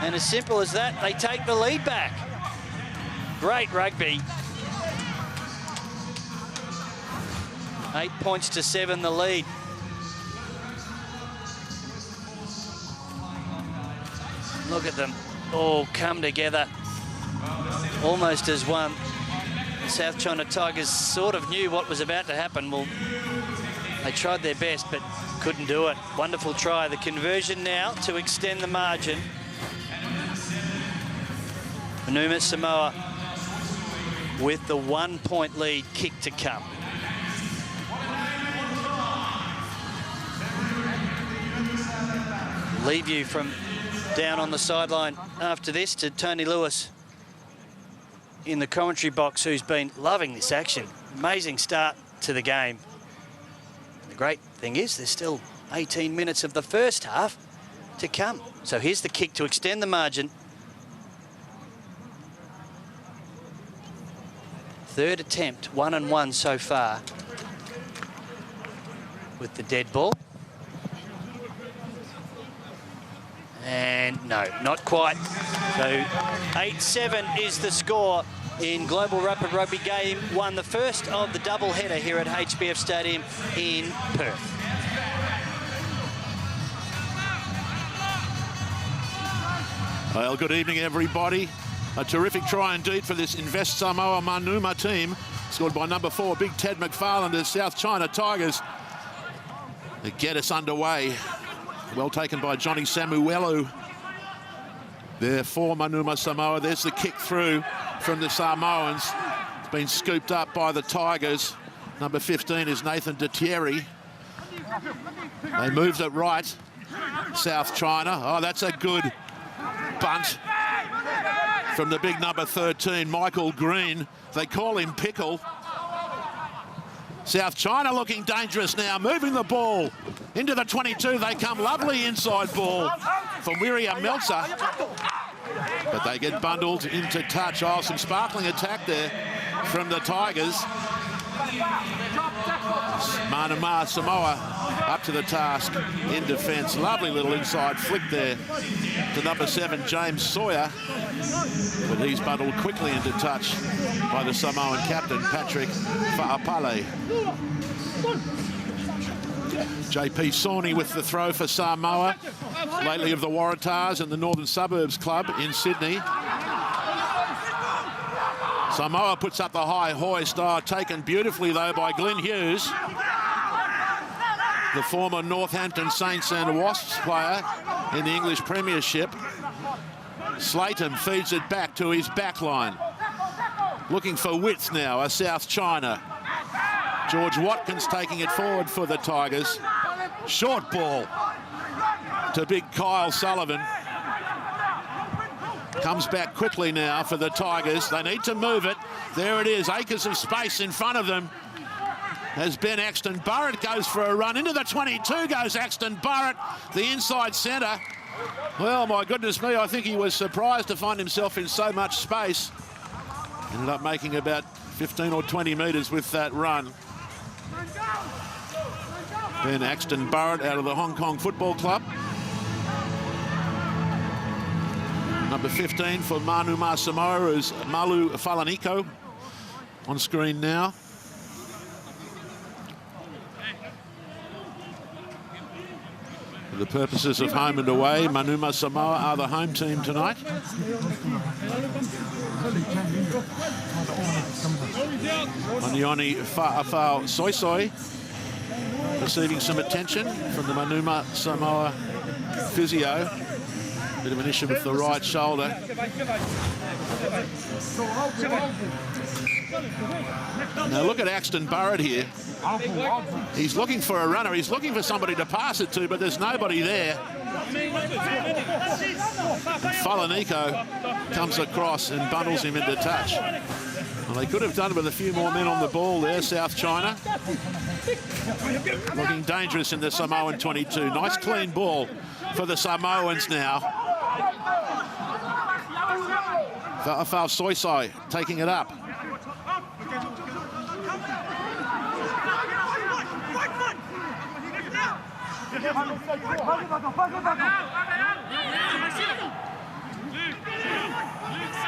And as simple as that, they take the lead back. Great rugby. 8 points to 7, the lead. Look at them all come together, almost as one. South China Tigers sort of knew what was about to happen. Well, they tried their best, but couldn't do it. Wonderful try. The conversion now to extend the margin. Manuma Samoa with the 1 point lead, kick to come. Leave you from down on the sideline after this to Tony Lewis in the commentary box, who's been loving this action. Amazing start to the game. The great thing is there's still 18 minutes of the first half to come. So here's the kick to extend the margin. Third attempt, 1-1 so far with the dead ball. And no, not quite. So 8-7 is the score in Global Rapid Rugby Game 1, the first of the double header here at HBF Stadium in Perth. Well, good evening, everybody. A terrific try indeed for this Invest Samoa Manuma team, scored by number 4, Big Ted McFarland of South China Tigers. They get us underway. Well taken by Johnny Samuelu there for Manuma Samoa. There's the kick through from the Samoans. It's been scooped up by the Tigers. Number 15 is Nathan Detieri. They moved it right. South China. Oh, that's a good bunt from the big number 13, Michael Green. They call him Pickle. South China looking dangerous now, moving the ball into the 22. They come, lovely inside ball from Wiria Meltzer, but they get bundled into touch. Oh, some sparkling attack there from the Tigers. Manuma Samoa up to the task in defence. Lovely little inside flick there to number 7, James Sawyer, but he's bundled quickly into touch by the Samoan captain, Patrick Fa'apale. JP Sawney with the throw for Samoa, lately of the Waratahs and the Northern Suburbs Club in Sydney. Samoa puts up the high hoist, taken beautifully though by Glyn Hughes, the former Northampton Saints and Wasps player in the English Premiership. Slayton feeds it back to his back line. Looking for width now, a South China. George Watkins taking it forward for the Tigers. Short ball to big Kyle Sullivan. Comes back quickly now for the Tigers. They need to move it. There it is, acres of space in front of them. As Ben Axton Burrett goes for a run. Into the 22 goes Axton Burrett, the inside centre. Well, my goodness me, I think he was surprised to find himself in so much space. Ended up making about 15 or 20 metres with that run. Ben Axton Burrett out of the Hong Kong Football Club. Number 15 for Manuma Samoa is Malu Falaniko on screen now. For the purposes of home and away, Manuma Samoa are the home team tonight. Manioni Fa'afao Soisoi receiving some attention from the Manuma Samoa physio. Bit of an issue with the right shoulder. Now look at Axton Burrett here. He's looking for a runner. He's looking for somebody to pass it to, but there's nobody there. And Falaniko comes across and bundles him into touch. Well, they could have done with a few more men on the ball there, South China. Looking dangerous in the Samoan 22. Nice clean ball for the Samoans now. Fa'afao Soisoi taking it up.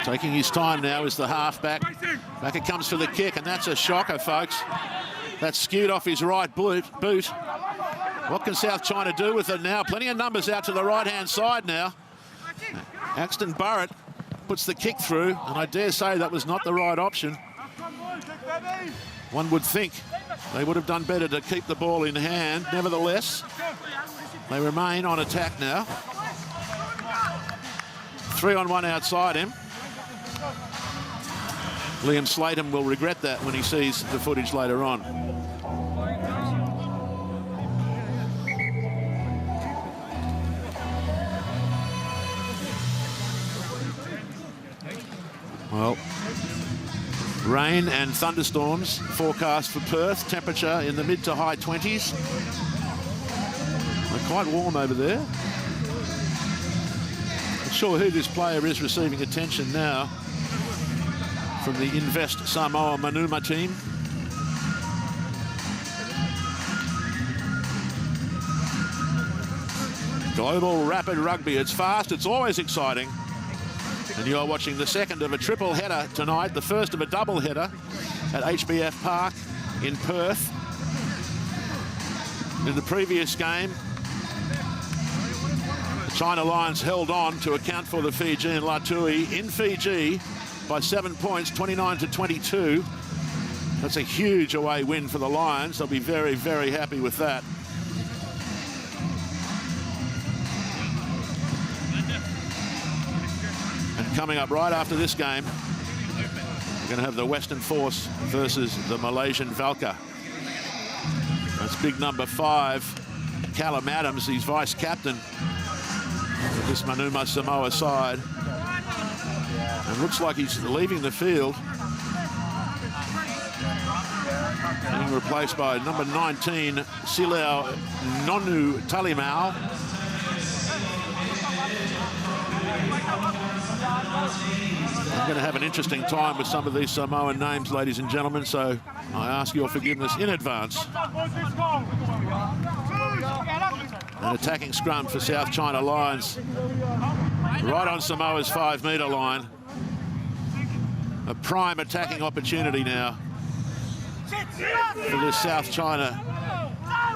Taking his time now is the halfback. Back it comes for the kick, and that's a shocker, folks. That's skewed off his right boot. What can South China do with it now? Plenty of numbers out to the right-hand side now. Axton Burrett puts the kick through, and I dare say that was not the right option. One would think they would have done better to keep the ball in hand. Nevertheless, they remain on attack now. 3-on-1 outside him. Liam Slaton will regret that when he sees the footage later on. Well, rain and thunderstorms forecast for Perth. Temperature in the mid to high 20s. They're quite warm over there. Not sure who this player is receiving attention now from the Invest Samoa Manuma team. Global Rapid Rugby. It's fast, it's always exciting. And you are watching the second of a triple header tonight, the first of a double header at HBF Park in Perth. In the previous game, the China Lions held on to account for the Fijian Latui in Fiji by 7 points, 29-22. That's a huge away win for the Lions. They'll be very, very happy with that. And coming up right after this game, we're going to have the Western Force versus the Malaysian Valka. That's big number 5, Callum Adams. He's vice captain of this Manuma Samoa side. And looks like he's leaving the field. Being replaced by number 19, Silau Nonu Talimau. I'm going to have an interesting time with some of these Samoan names, ladies and gentlemen, so I ask your forgiveness in advance. An attacking scrum for South China Lions. Right on Samoa's 5-metre line. A prime attacking opportunity now for this South China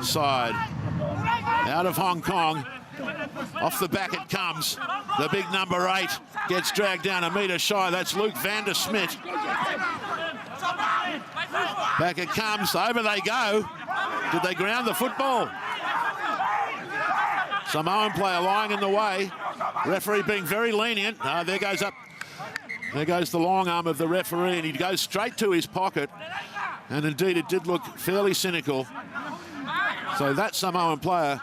side. Out of Hong Kong. Off the back it comes. The big number 8 gets dragged down a metre shy. That's Luke van der Smit. Back it comes. Over they go. Did they ground the football? Samoan player lying in the way. Referee being very lenient. There goes up. There goes the long arm of the referee, and he goes straight to his pocket. And indeed, it did look fairly cynical. So that Samoan player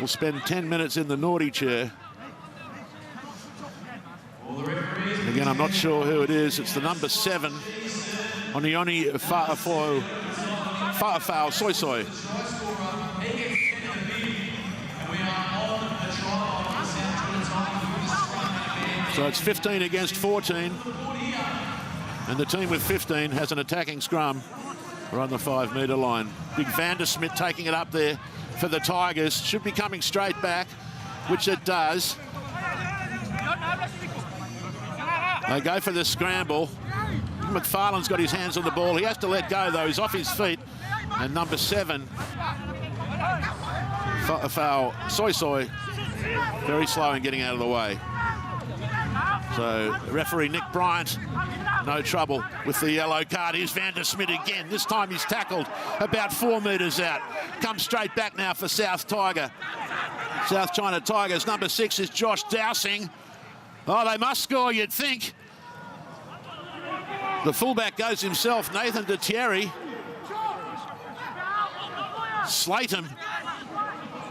will spend 10 minutes in the naughty chair. And again, I'm not sure who it is. It's the number 7, Onioni Fa'afao Soy Soy. So it's 15 against 14. And the team with 15 has an attacking scrum. We're on the 5-metre line. Big van der Smit taking it up there for the Tigers. Should be coming straight back, which it does. They go for the scramble. McFarlane's got his hands on the ball. He has to let go, though. He's off his feet. And number 7, Fa'afao Soy Soy, very slow in getting out of the way. So referee Nick Bryant, no trouble with the yellow card. Here's van der Smit again. This time he's tackled about 4 metres out. Comes straight back now for South China Tigers. Number 6 is Josh Dowsing. Oh, they must score, you'd think. The fullback goes himself, Nathan Detieri. Slaton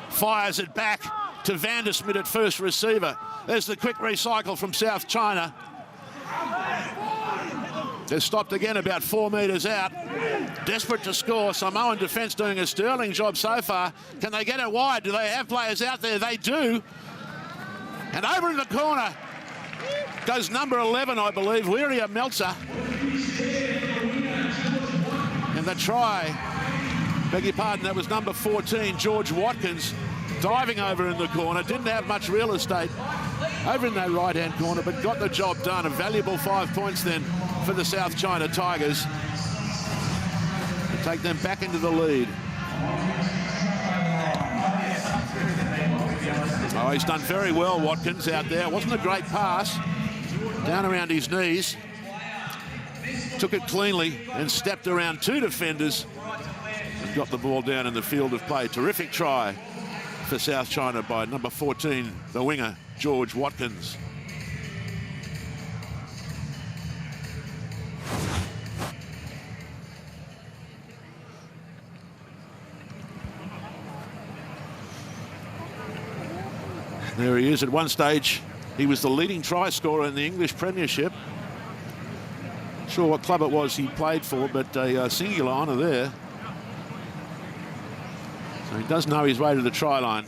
fires it back to van der Smit at first receiver. There's the quick recycle from South China. They're stopped again about 4 metres out. Desperate to score. Samoan defence doing a sterling job so far. Can they get it wide? Do they have players out there? They do. And over in the corner goes number 11, I believe, Wiria Meltzer. And the try, beg your pardon, that was number 14, George Watkins, diving over in the corner. Didn't have much real estate. over in that right-hand corner, but got the job done. A valuable 5 points then for the South China Tigers to take them back into the lead. Oh, he's done very well, Watkins, out there. It wasn't a great pass. Down around his knees. Took it cleanly and stepped around 2 defenders and got the ball down in the field of play. Terrific try for South China by number 14, the winger, George Watkins. There he is. At one stage, he was the leading try scorer in the English Premiership. Not sure what club it was he played for, but a singular honour there. So he does know his way to the try line.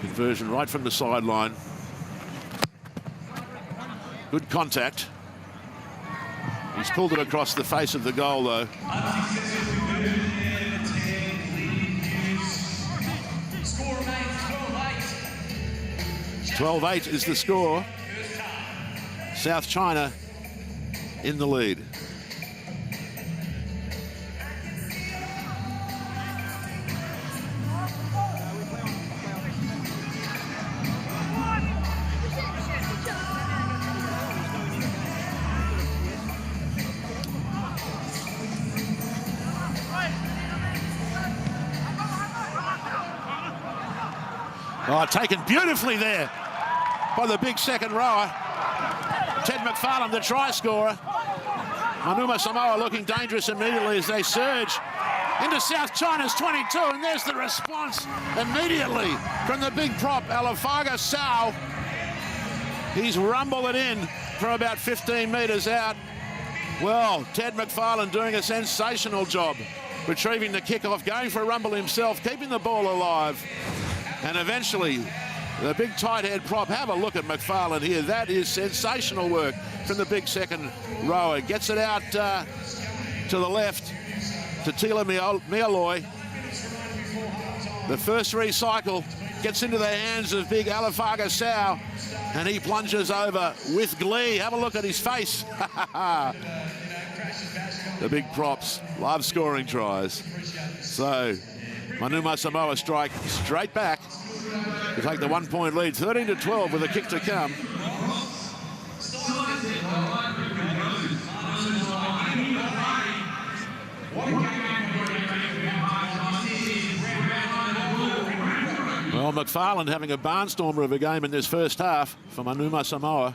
Conversion right from the sideline. Good contact. He's pulled it across the face of the goal, though. 12-8 is the score. South China in the lead. Oh, taken beautifully there by the big second rower. Ted McFarlane, the try scorer. Manuma Samoa looking dangerous immediately as they surge into South China's 22, and there's the response immediately from the big prop, Alafaga Sao. He's rumbled it in from about 15 metres out. Well, Ted McFarlane doing a sensational job, retrieving the kickoff, going for a rumble himself, keeping the ball alive. And eventually, the big tight head prop, have a look at McFarlane here. That is sensational work from the big second rower. Gets it out to the left to Tila Mialoi. The first recycle gets into the hands of big Alafaga Sao, and he plunges over with glee. Have a look at his face. The big props love scoring tries. So Manuma Samoa strike straight back to take the 1 point lead, 13-12 with a kick to come. Well, McFarlane having a barnstormer of a game in this first half for Manuma Samoa.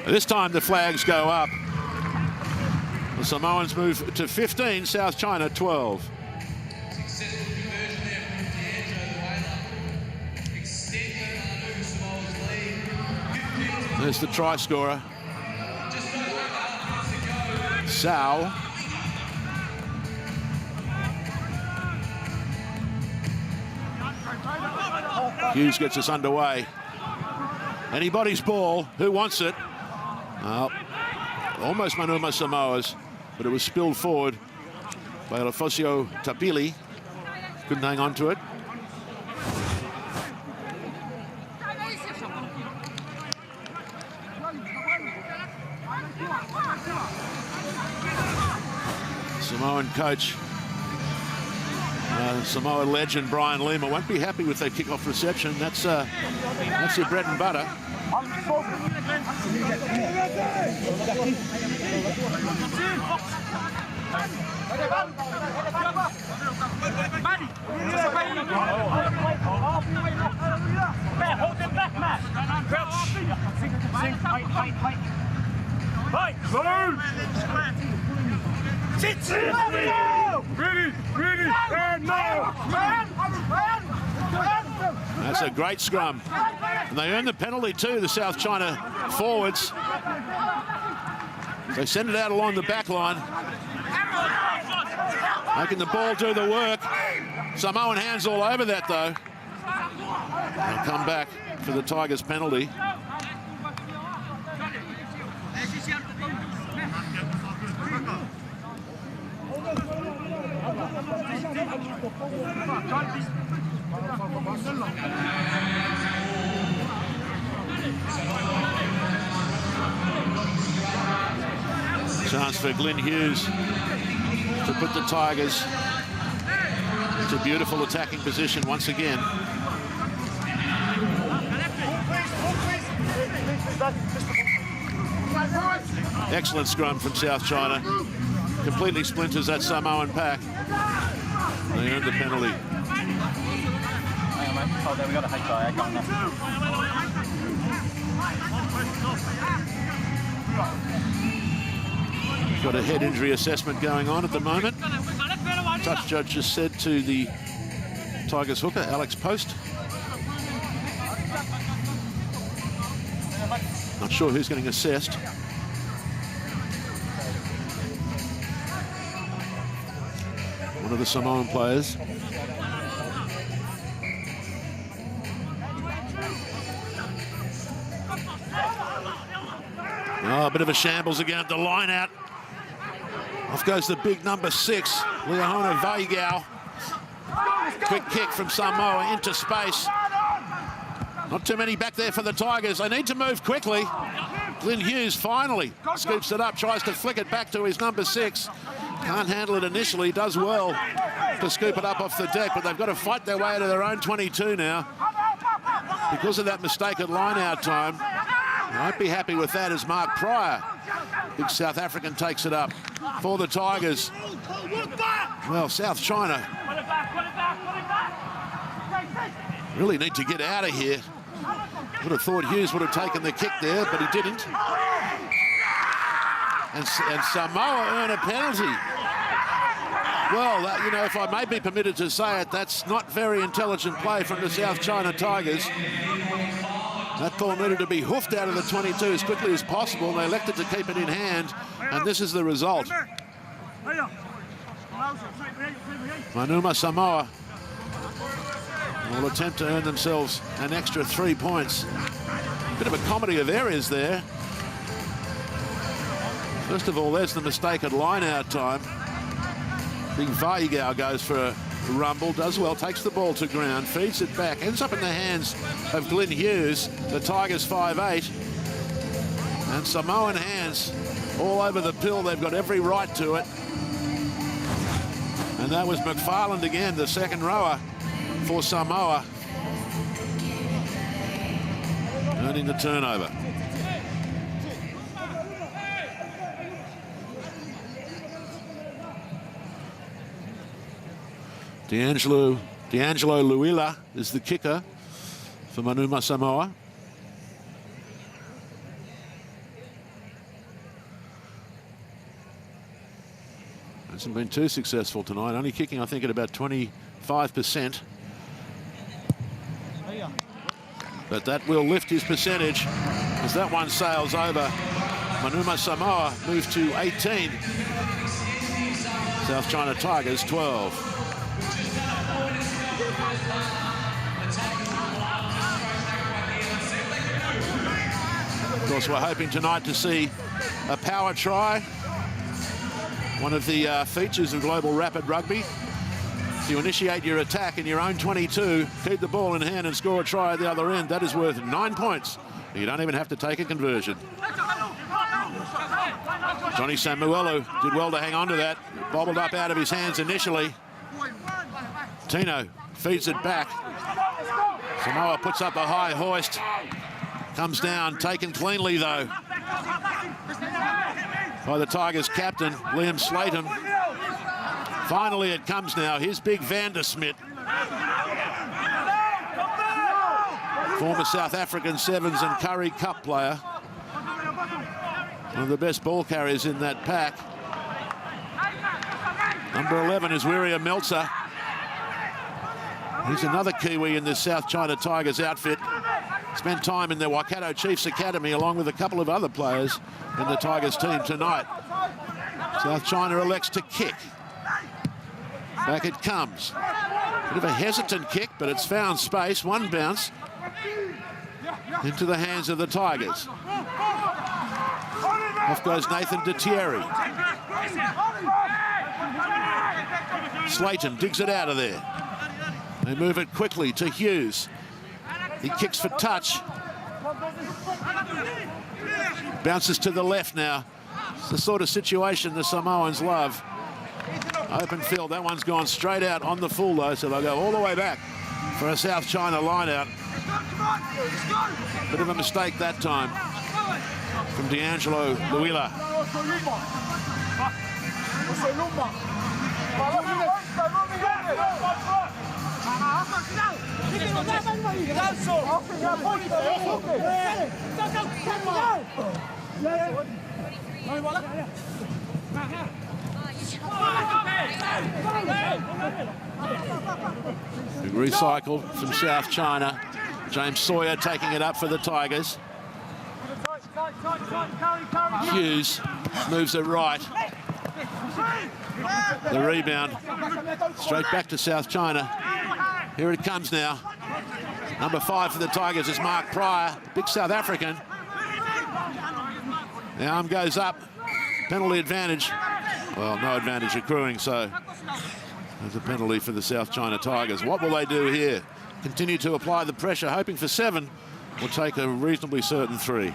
This time the flags go up. The Samoans move to 15, South China 12. There's the try scorer, Sao. Hughes gets us underway. Anybody's ball. Who wants it? Almost Manuma Samoa's, but it was spilled forward by Alfosio Tapili. Couldn't hang on to it. Samoan coach, Samoa legend Brian Lima won't be happy with their kickoff reception. That's your bread and butter. That's a great scrum. And they earn the penalty too, the South China forwards. They send it out along the back line, making the ball do the work. Samoan hands all over that though. They'll come back for the Tigers penalty. Chance for Glenn Hughes to put the Tigers into beautiful attacking position once again. Excellent scrum from South China. Completely splinters that Samoan pack. They earned the penalty. Oh, there we got a HIA going now. Got a head injury assessment going on at the moment. Touch judge just said to the Tigers hooker, Alex Post. Not sure who's getting assessed. One of the Samoan players. Oh, a bit of a shambles again at the line out. Off goes the big number 6, Leahona Vaigao. Quick kick from Samoa into space. Not too many back there for the Tigers. They need to move quickly. Glenn Hughes finally scoops it up, tries to flick it back to his number 6. Can't handle it initially, does well to scoop it up off the deck, but they've got to fight their way to their own 22 now. Because of that mistake at line-out time, I won't be happy with that as Mark Pryor, big South African, takes it up for the Tigers. Well, South China really need to get out of here. Would have thought Hughes would have taken the kick there, but he didn't. And Samoa earn a penalty. Well, you know, if I may be permitted to say it, that's not very intelligent play from the South China Tigers. That ball needed to be hoofed out of the 22 as quickly as possible. They elected to keep it in hand, and this is the result. Manuma Samoa will attempt to earn themselves an extra 3 points. Bit of a comedy of errors there. First of all, there's the mistake at line-out time. Big Vaigao goes for a rumble, does well, takes the ball to ground, feeds it back, ends up in the hands of Glenn Hughes, the Tigers 5'8". And Samoan hands all over the pill. They've got every right to it. And that was McFarland again, the second rower for Samoa, earning the turnover. D'Angelo Luila is the kicker for Manuma Samoa. Hasn't been too successful tonight, only kicking, I think, at about 25%. But that will lift his percentage as that one sails over. Manuma Samoa moves to 18. South China Tigers 12. Of course, we're hoping tonight to see a power try. One of the features of Global Rapid Rugby. If you initiate your attack in your own 22, keep the ball in hand and score a try at the other end, that is worth 9 points. You don't even have to take a conversion. Johnny Samuelu did well to hang on to that. Bobbled up out of his hands initially. Tino feeds it back. Samoa puts up a high hoist. Comes down, taken cleanly though by the Tigers captain, Liam Slaton. Finally it comes now. Here's big Vandersmit. Former South African Sevens and Curry Cup player. One of the best ball carriers in that pack. Number 11 is Wiria Meltzer. He's another Kiwi in this South China Tigers outfit. Spent time in the Waikato Chiefs Academy along with a couple of other players in the Tigers team tonight. South China elects to kick. Back it comes. Bit of a hesitant kick, but it's found space. One bounce. into the hands of the Tigers. Off goes Nathan Thierry. Slayton digs it out of there. They move it quickly to Hughes. He kicks for touch. Bounces to the left now. It's the sort of situation the Samoans love. Open field, that one's gone straight out on the full though, so they'll go all the way back for a South China line out. Bit of a mistake that time from D'Angelo Luila. Recycled from South China. James Sawyer taking it up for the Tigers. Hughes moves it right. The rebound straight back to South China. Here it comes now. Number 5 for the Tigers is Mark Pryor, big South African. The arm goes up. Penalty advantage. Well, no advantage accruing, so there's a penalty for the South China Tigers. What will they do here? Continue to apply the pressure, hoping for 7. Will take a reasonably certain 3.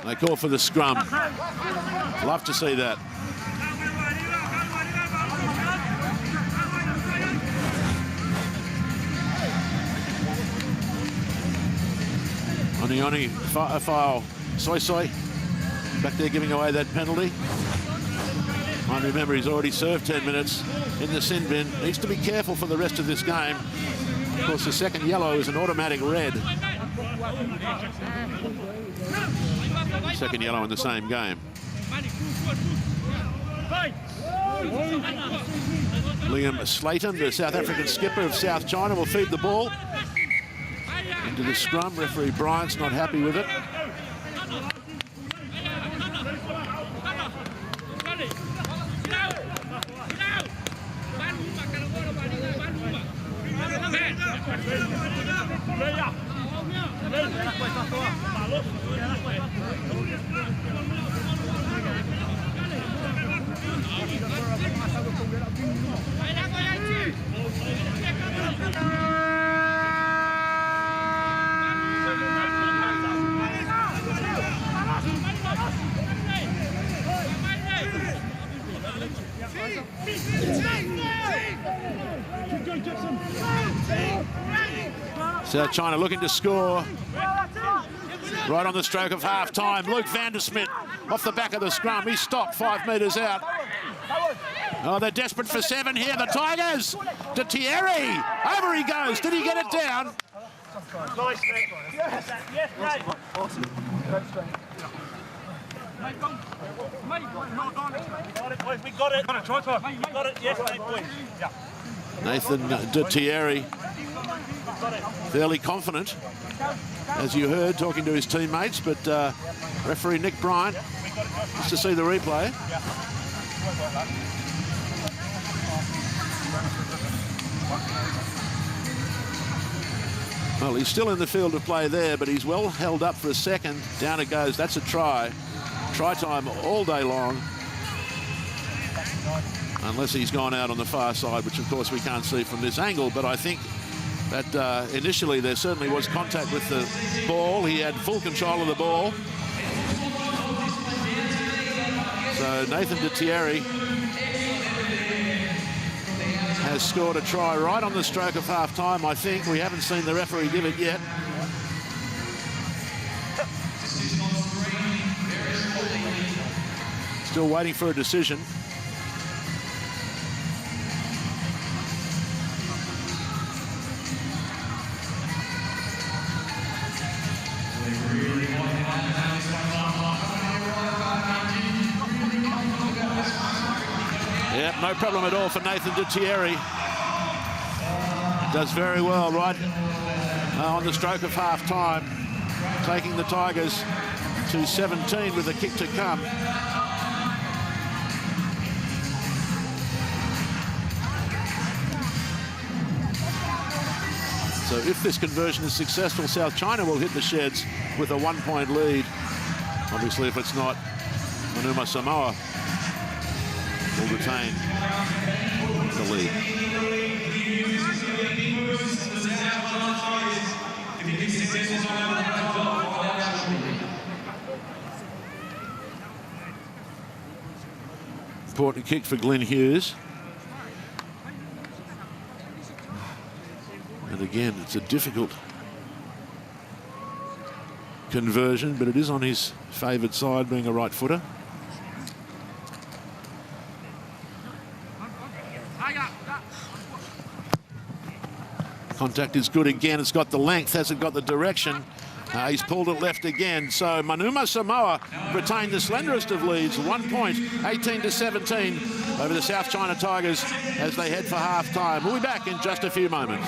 They call for the scrum. Love to see that. Onioni File Soy back there giving away that penalty. Mind remember, he's already served 10 minutes in the sin bin. Needs to be careful for the rest of this game. Of course, the second yellow is an automatic red. Second yellow in the same game. Liam Slayton, the South African skipper of South China, will feed the ball into the scrum. Referee Bryant's not happy with it. South China looking to score right on the stroke of half-time. Luke van der Smit off the back of the scrum. He's stopped 5 metres out. Oh, they're desperate for 7 here. The Tigers to Thierry. Over he goes. Did he get it down? Nice, mate. Yes, mate. Awesome. Mate, go. Mate, hold on. We got it, boys. We got it. Got it, try time. We got it. Yes, mate, boys. Yeah. Nathan Thierry, fairly confident, as you heard, talking to his teammates, but referee Nick Bryant wants to see the replay. Well, he's still in the field of play there, but he's well held up for a second. Down it goes. That's a try. Try time all day long. Unless he's gone out on the far side, which of course we can't see from this angle. But I think that initially there certainly was contact with the ball. He had full control of the ball. So Nathan Thierry has scored a try right on the stroke of half-time, I think. We haven't seen the referee give it yet. Still waiting for a decision. Yep, no problem at all for Nathan Thierry. Does very well right on the stroke of half-time, taking the Tigers to 17 with a kick to come. So if this conversion is successful, South China will hit the sheds with a 1-point lead. Obviously, if it's not, Manuma Samoa will retain the lead. Important kick for Glenn Hughes. And again, it's a difficult conversion, but it is on his favoured side, being a right footer. Contact is good again. It's got the length, hasn't got the direction. He's pulled it left again. So Manuma Samoa retained the slenderest of leads, 1 point, 18-17 over the South China Tigers as they head for half-time. We'll be back in just a few moments.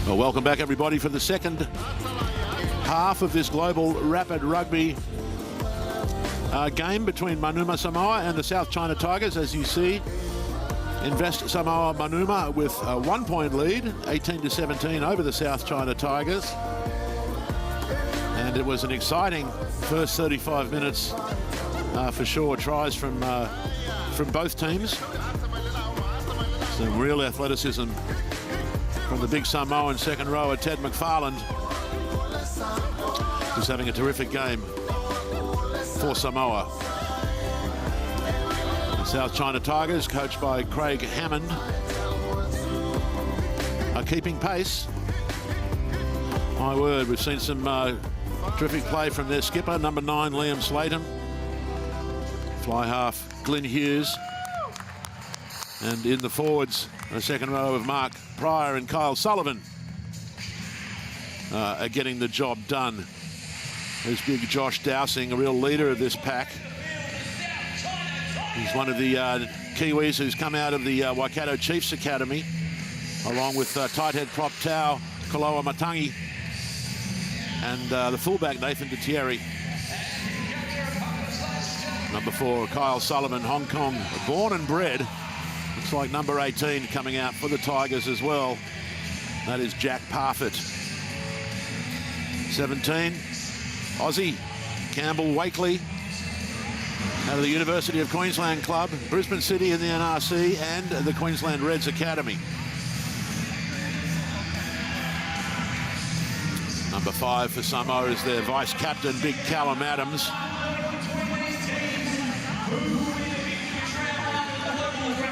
Well, welcome back, everybody, for the second half of this Global Rapid Rugby game between Manuma Samoa and the South China Tigers. As you see, Invest Samoa Manuma with a 1-point lead, 18-17 over the South China Tigers. And it was an exciting first 35 minutes for sure. Tries from both teams. Some real athleticism from the big Samoan second rower, Ted McFarland, who's having a terrific game for Samoa. The South China Tigers, coached by Craig Hammond, are keeping pace. My word, we've seen some terrific play from their skipper, number 9, Liam Slaton. Fly half, Glyn Hughes. And in the forwards, the second row of Mark Pryor and Kyle Sullivan are getting the job done. There's big Josh Dowsing, a real leader of this pack. He's one of the Kiwis who's come out of the Waikato Chiefs Academy, along with tight head prop Tau Koloa Matangi and the fullback Nathan Detieri. Number 4, Kyle Sullivan, Hong Kong, born and bred. Looks like number 18 coming out for the Tigers as well. That is Jack Parfitt. 17, Aussie, Campbell Wakely, out of the University of Queensland Club, Brisbane City in the NRC, and the Queensland Reds Academy. Number 5 for Samoa is their vice-captain, big Callum Adams.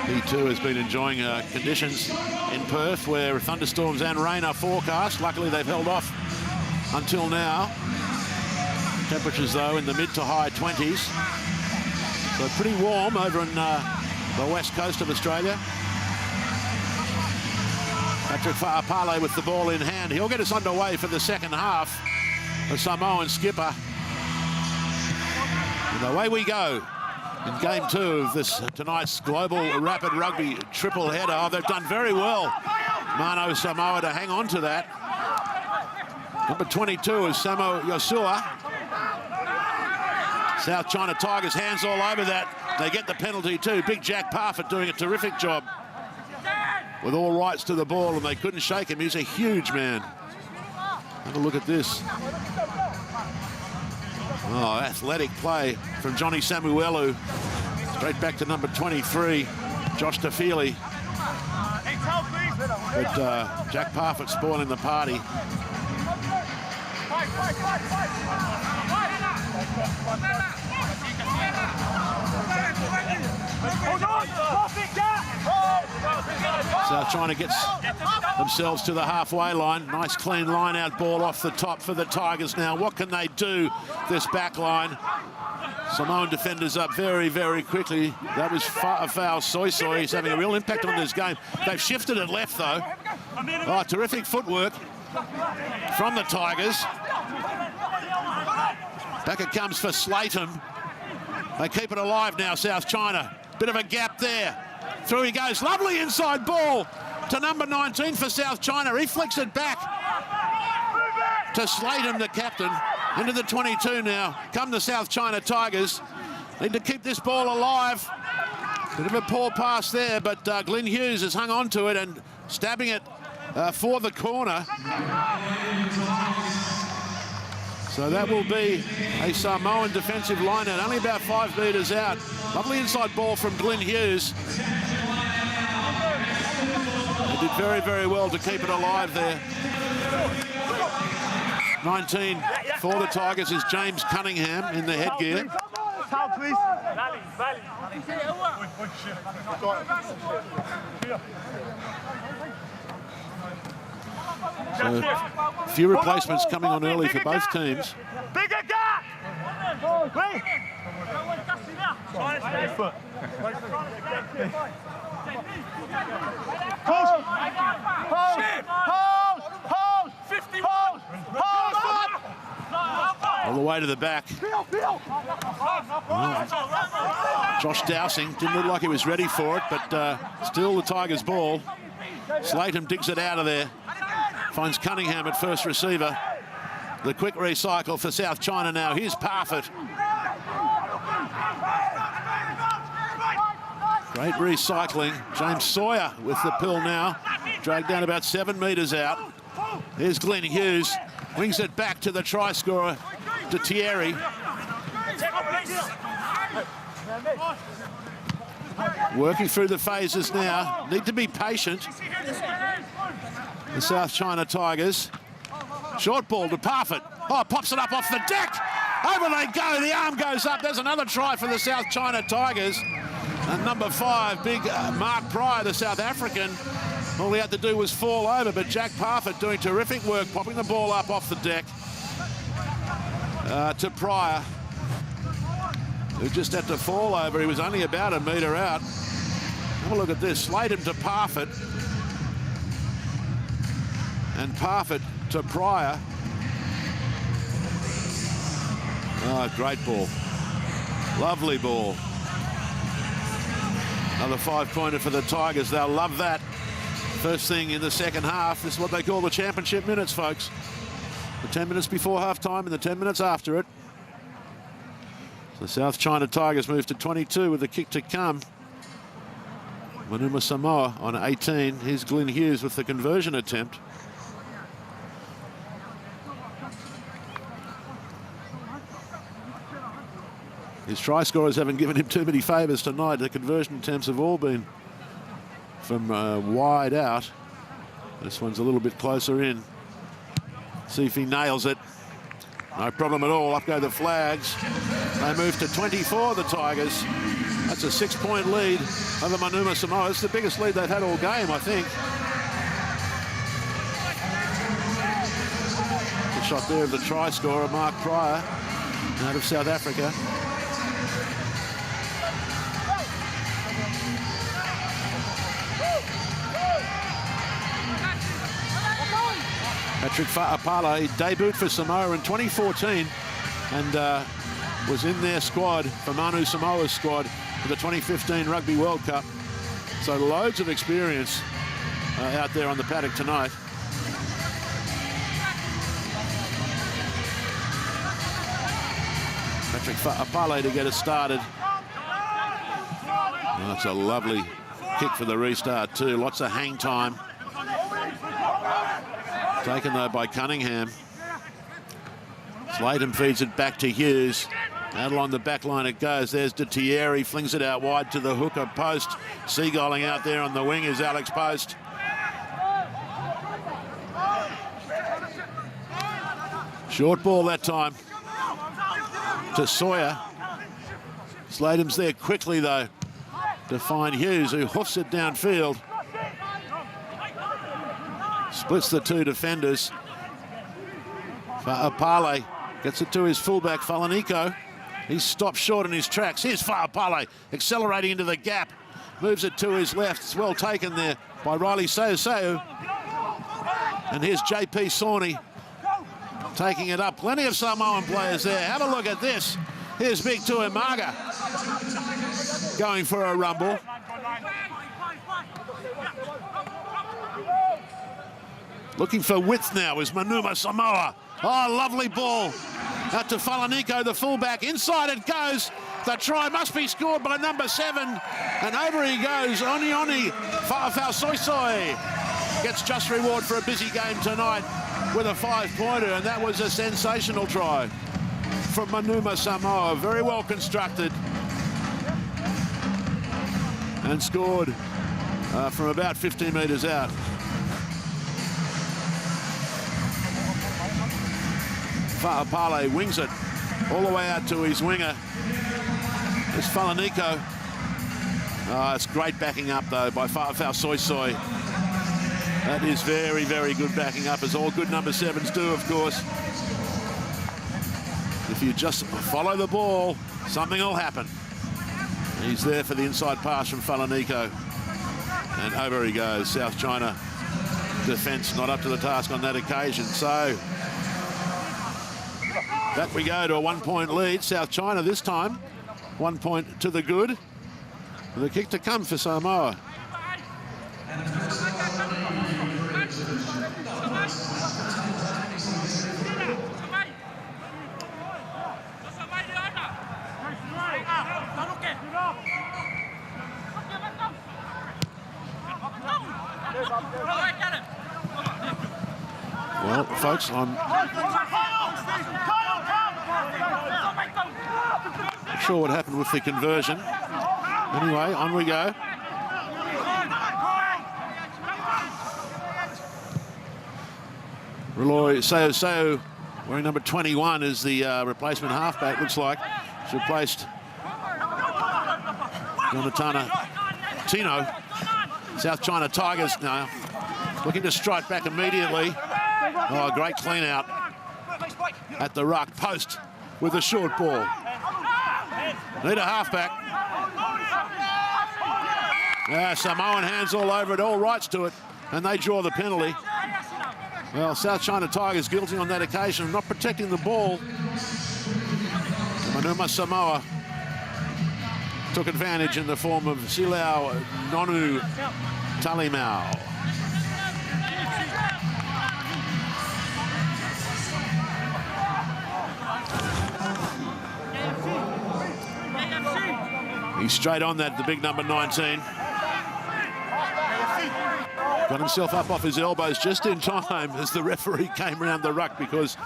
He too has been enjoying conditions in Perth where thunderstorms and rain are forecast. Luckily they've held off until now. Temperatures though in the mid to high 20s. So pretty warm over in the west coast of Australia. Patrick Fa'apale with the ball in hand. He'll get us underway for the second half. The Samoan skipper. And away we go in game 2 of this tonight's Global Rapid Rugby triple header. Oh, they've done very well, Mano Samoa, to hang on to that. Number 22 is Samo Yosua. South China Tigers hands all over that. They get the penalty too. Big Jack Parfitt doing a terrific job with all rights to the ball, and they couldn't shake him. He's a huge man. Have a look at this. Oh, athletic play from Johnny Samuelu. Straight back to number 23, Josh Tafili. But Jack Parfitt spoiling the party. South China gets themselves to the halfway line. Nice clean line out ball off the top for the Tigers now. What can they do, this back line? Samoan defenders up very, very quickly. That was a foul. Soy. He's having a real impact on this game. They've shifted it left though. Oh, terrific footwork from the Tigers. Back it comes for Slaton. They keep it alive now, South China. Bit of a gap there. Through he goes. Lovely inside ball to number 19 for South China. He flicks it back to Slaton, the captain. Into the 22 now. Come the South China Tigers. Need to keep this ball alive. Bit of a poor pass there, but Glyn Hughes has hung on to it and stabbing it for the corner. So that will be a Samoan defensive line out, only about 5 metres out. Lovely inside ball from Glyn Hughes. They did very, very well to keep it alive there. 19 for the Tigers is James Cunningham in the headgear. So a few replacements coming on early for both teams. Bigger gap! All the way to the back. Josh Dowsing didn't look like he was ready for it, but still the Tigers' ball. Slaton digs it out of there. Finds Cunningham at first receiver. The quick recycle for South China now. Here's Parfitt. Great recycling. James Sawyer with the pill now. Dragged down about 7 metres out. Here's Glenn Hughes. Wings it back to the try scorer, to Thierry. Working through the phases now. Need to be patient. The South China Tigers. Short ball to Parfitt. Oh, pops it up off the deck. Over they go. The arm goes up. There's another try for the South China Tigers. And number 5, big Mark Pryor, the South African. All he had to do was fall over, but Jack Parfitt doing terrific work, popping the ball up off the deck to Pryor, who just had to fall over. He was only about a metre out. Have a look at this. Slade him to Parfitt. And Parfitt to Pryor. Oh, great ball. Lovely ball. Another 5-pointer for the Tigers. They'll love that. First thing in the second half. This is what they call the championship minutes, folks. The 10 minutes before half-time and the 10 minutes after it. The South China Tigers move to 22 with a kick to come. Manuma Samoa on 18. Here's Glenn Hughes with the conversion attempt. His try scorers haven't given him too many favours tonight. The conversion attempts have all been from wide out. This one's a little bit closer in. See if he nails it. No problem at all. Up go the flags. They move to 24, the Tigers. That's a 6-point lead over Manuma Samoa. It's the biggest lead they've had all game, I think. The shot there of the try scorer, Mark Pryor, out of South Africa. Patrick Fa'apala debuted for Samoa in 2014 and was in their squad, for Manu Samoa's squad, for the 2015 Rugby World Cup. So loads of experience out there on the paddock tonight. Patrick Fa'apala to get us started. Oh, that's a lovely kick for the restart too. Lots of hang time. Taken though by Cunningham. Sladen feeds it back to Hughes. Out along the back line it goes. There's de Thierry, flings it out wide to the hooker post. Seagulling out there on the wing is Alex Post. Short ball that time to Sawyer. Sladen's there quickly though to find Hughes, who hoofs it downfield. Splits the two defenders. Fa'apale gets it to his fullback, Falanico. He's stopped short in his tracks. Here's Fa'apale accelerating into the gap. Moves it to his left. It's well taken there by Riley Seuseu. And here's JP Sawney taking it up. Plenty of Samoan players there. Have a look at this. Here's Big Tuimaga going for a rumble. Looking for width now is Manuma Samoa. Oh, lovely ball. Out to Falanico, the fullback. Inside it goes. The try must be scored by number 7. And over he goes. Oni Fa'afau gets just reward for a busy game tonight with a 5-pointer. And that was a sensational try from Manuma Samoa. Very well constructed. And scored from about 15 metres out. Fa'apale wings it all the way out to his winger. There's Falanico. Oh, it's great backing up, though, by Fa'afau. That is very, very good backing up, as all good number 7s do, of course. If you just follow the ball, something will happen. He's there for the inside pass from Falanico. And over he goes. South China defence not up to the task on that occasion. So back we go to a 1-point lead. South China this time. 1 point to the good. And the kick to come for Samoa. Well, folks, I'm not sure what happened with the conversion. Anyway, on we go. Roy Sao, wearing number 21, is the replacement halfback, looks like. He's replaced Jonathan Tino. South China Tigers now looking to strike back immediately. Oh, great clean out at the ruck post with a short ball. Need a halfback. Samoan hands all over it, all rights to it, and they draw the penalty. Well, South China Tigers guilty on that occasion of not protecting the ball. Manuma Samoa took advantage in the form of Silau Nonu Talimau. He's straight on that, the big number 19. Got himself up off his elbows just in time as the referee came around the ruck, because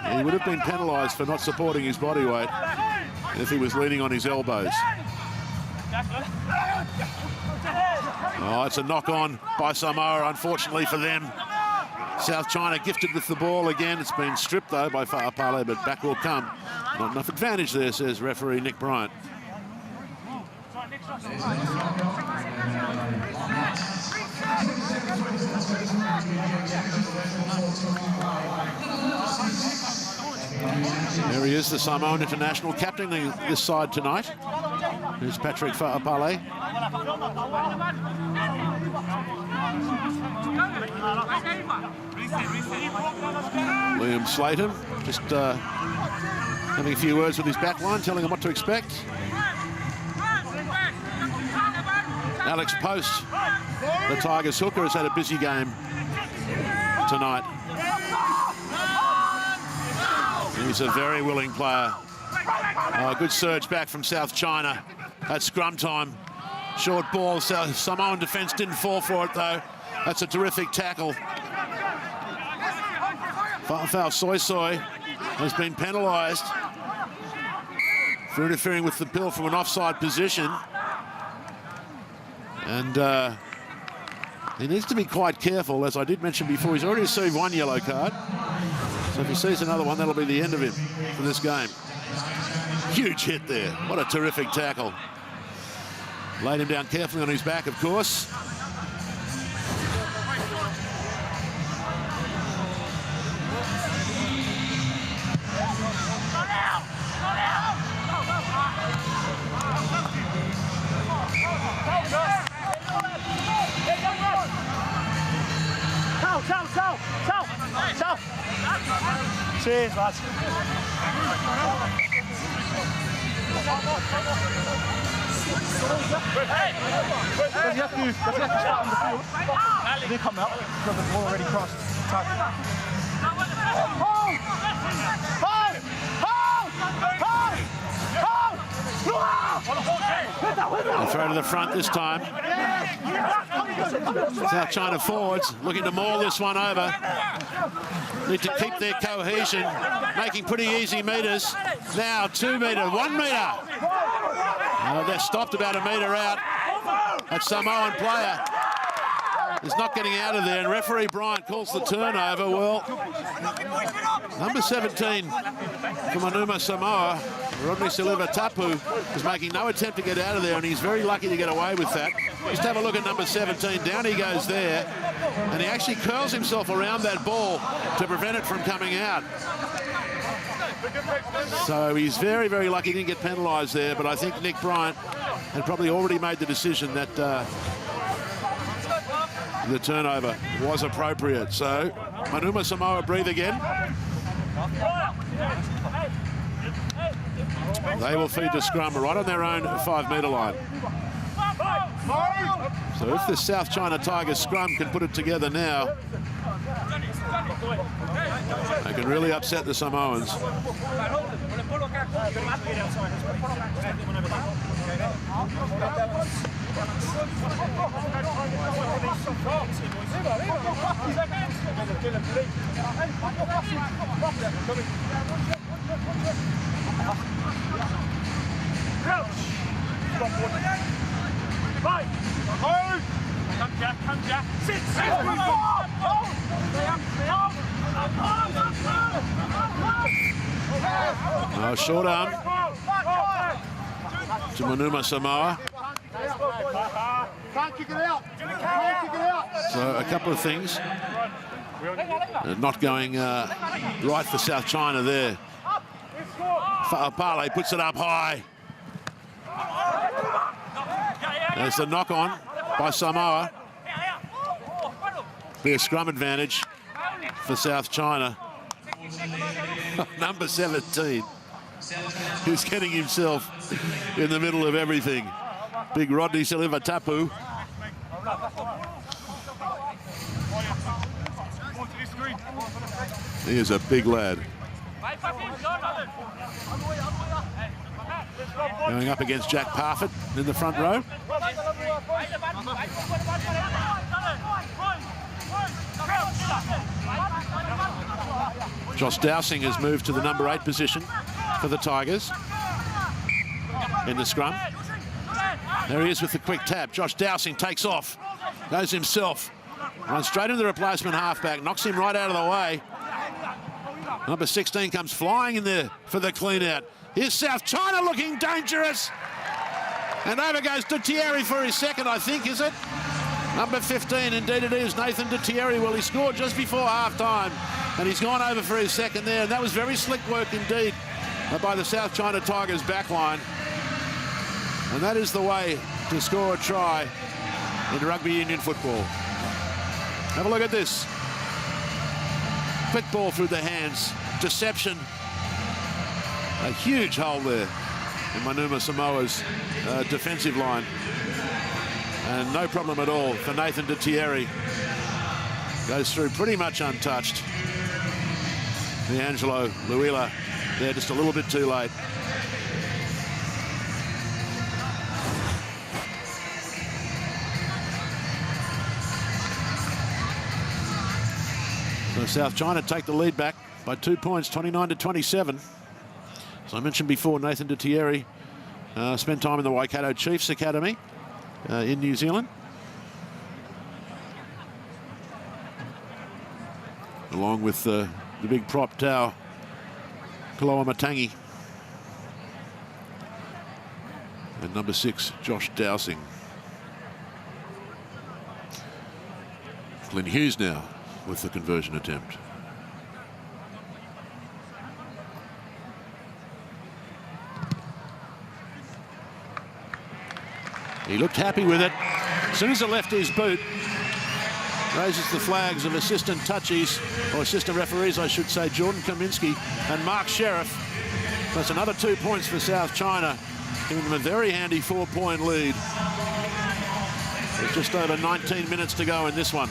he would have been penalised for not supporting his body weight if he was leaning on his elbows. Oh, it's a knock-on by Samoa, unfortunately for them. South China gifted with the ball again. It's been stripped, though, by Fa'apale, but back will come. Not enough advantage there, says referee Nick Bryant. There he is, the Samoan international captaining this side tonight. Here's Patrick Fa'apale. Liam Slayton just having a few words with his backline, telling him what to expect. Alex Post, the Tigers hooker, has had a busy game tonight. He's a very willing player. Good surge back from South China at scrum time. Short ball. Samoan defence didn't fall for it, though. That's a terrific tackle. Fa'afau Soy has been penalised for interfering with the bill from an offside position. And he needs to be quite careful, as I did mention before. He's already received one yellow card. So if he sees another one, that'll be the end of him for this game. Huge hit there. What a terrific tackle. Laid him down carefully on his back, of course. Cheers, lads. Does he have to start on the field? They come out because the ball already crossed. They throw to the front this time. South China forwards looking to maul this one over. Need to keep their cohesion, making pretty easy meters. Now 2 metre, 1 metre. They're stopped about a metre out. That Samoan player is not getting out of there, and referee Bryant calls the turnover. Well, number 17 for Manuma Samoa, Rodney Sileva Tapu, is making no attempt to get out of there, and he's very lucky to get away with that. Just have a look at number 17. Down he goes there, and he actually curls himself around that ball to prevent it from coming out. So he's very, very lucky he didn't get penalised there, but I think Nick Bryant had probably already made the decision that the turnover was appropriate. So Manuma Samoa breathe again. They will feed the scrum right on their own 5 metre line. So if the South China Tigers scrum can put it together now, they can really upset the Samoans. Come, Jack. Sit. Short arm to Manuma Samoa. Can't kick it out. Can't kick it out. So a couple of things not going right for South China there. Fa'apale puts it up high. There's the knock on by Samoa. Be a scrum advantage for South China. Number 17, who's getting himself in the middle of everything. Big Rodney Silva-Tapu. He is a big lad. Going up against Jack Parfitt in the front row. Josh Dowsing has moved to the number 8 position for the Tigers in the scrum. There he is with the quick tap. Josh Dowsing takes off, goes himself, runs straight into the replacement halfback, knocks him right out of the way. Number 16 comes flying in there for the clean out. Here's South China looking dangerous. And over goes De Thierry for his second, I think, is it? Number 15, indeed it is, Nathan De Thierry. Well, he scored just before half-time, and he's gone over for his second there. And that was very slick work indeed by the South China Tigers backline. And that is the way to score a try in rugby union football. Have a look at this. Quick ball through the hands. Deception. A huge hole there in Manuma Samoa's defensive line. And no problem at all for Nathan De Thierry. Goes through pretty much untouched. D'Angelo Luila there just a little bit too late. So South China take the lead back by 2 points, 29-27. As I mentioned before, Nathan De Thierry spent time in the Waikato Chiefs Academy in New Zealand. Along with the big prop Tau Kaloa Matangi. And number 6, Josh Dowsing. Glenn Hughes now with the conversion attempt. He looked happy with it. As soon as it left his boot, raises the flags of assistant touchies, or assistant referees, I should say, Jordan Kaminski and Mark Sheriff. That's another 2 points for South China, giving them a very handy 4-point lead. There's just over 19 minutes to go in this one.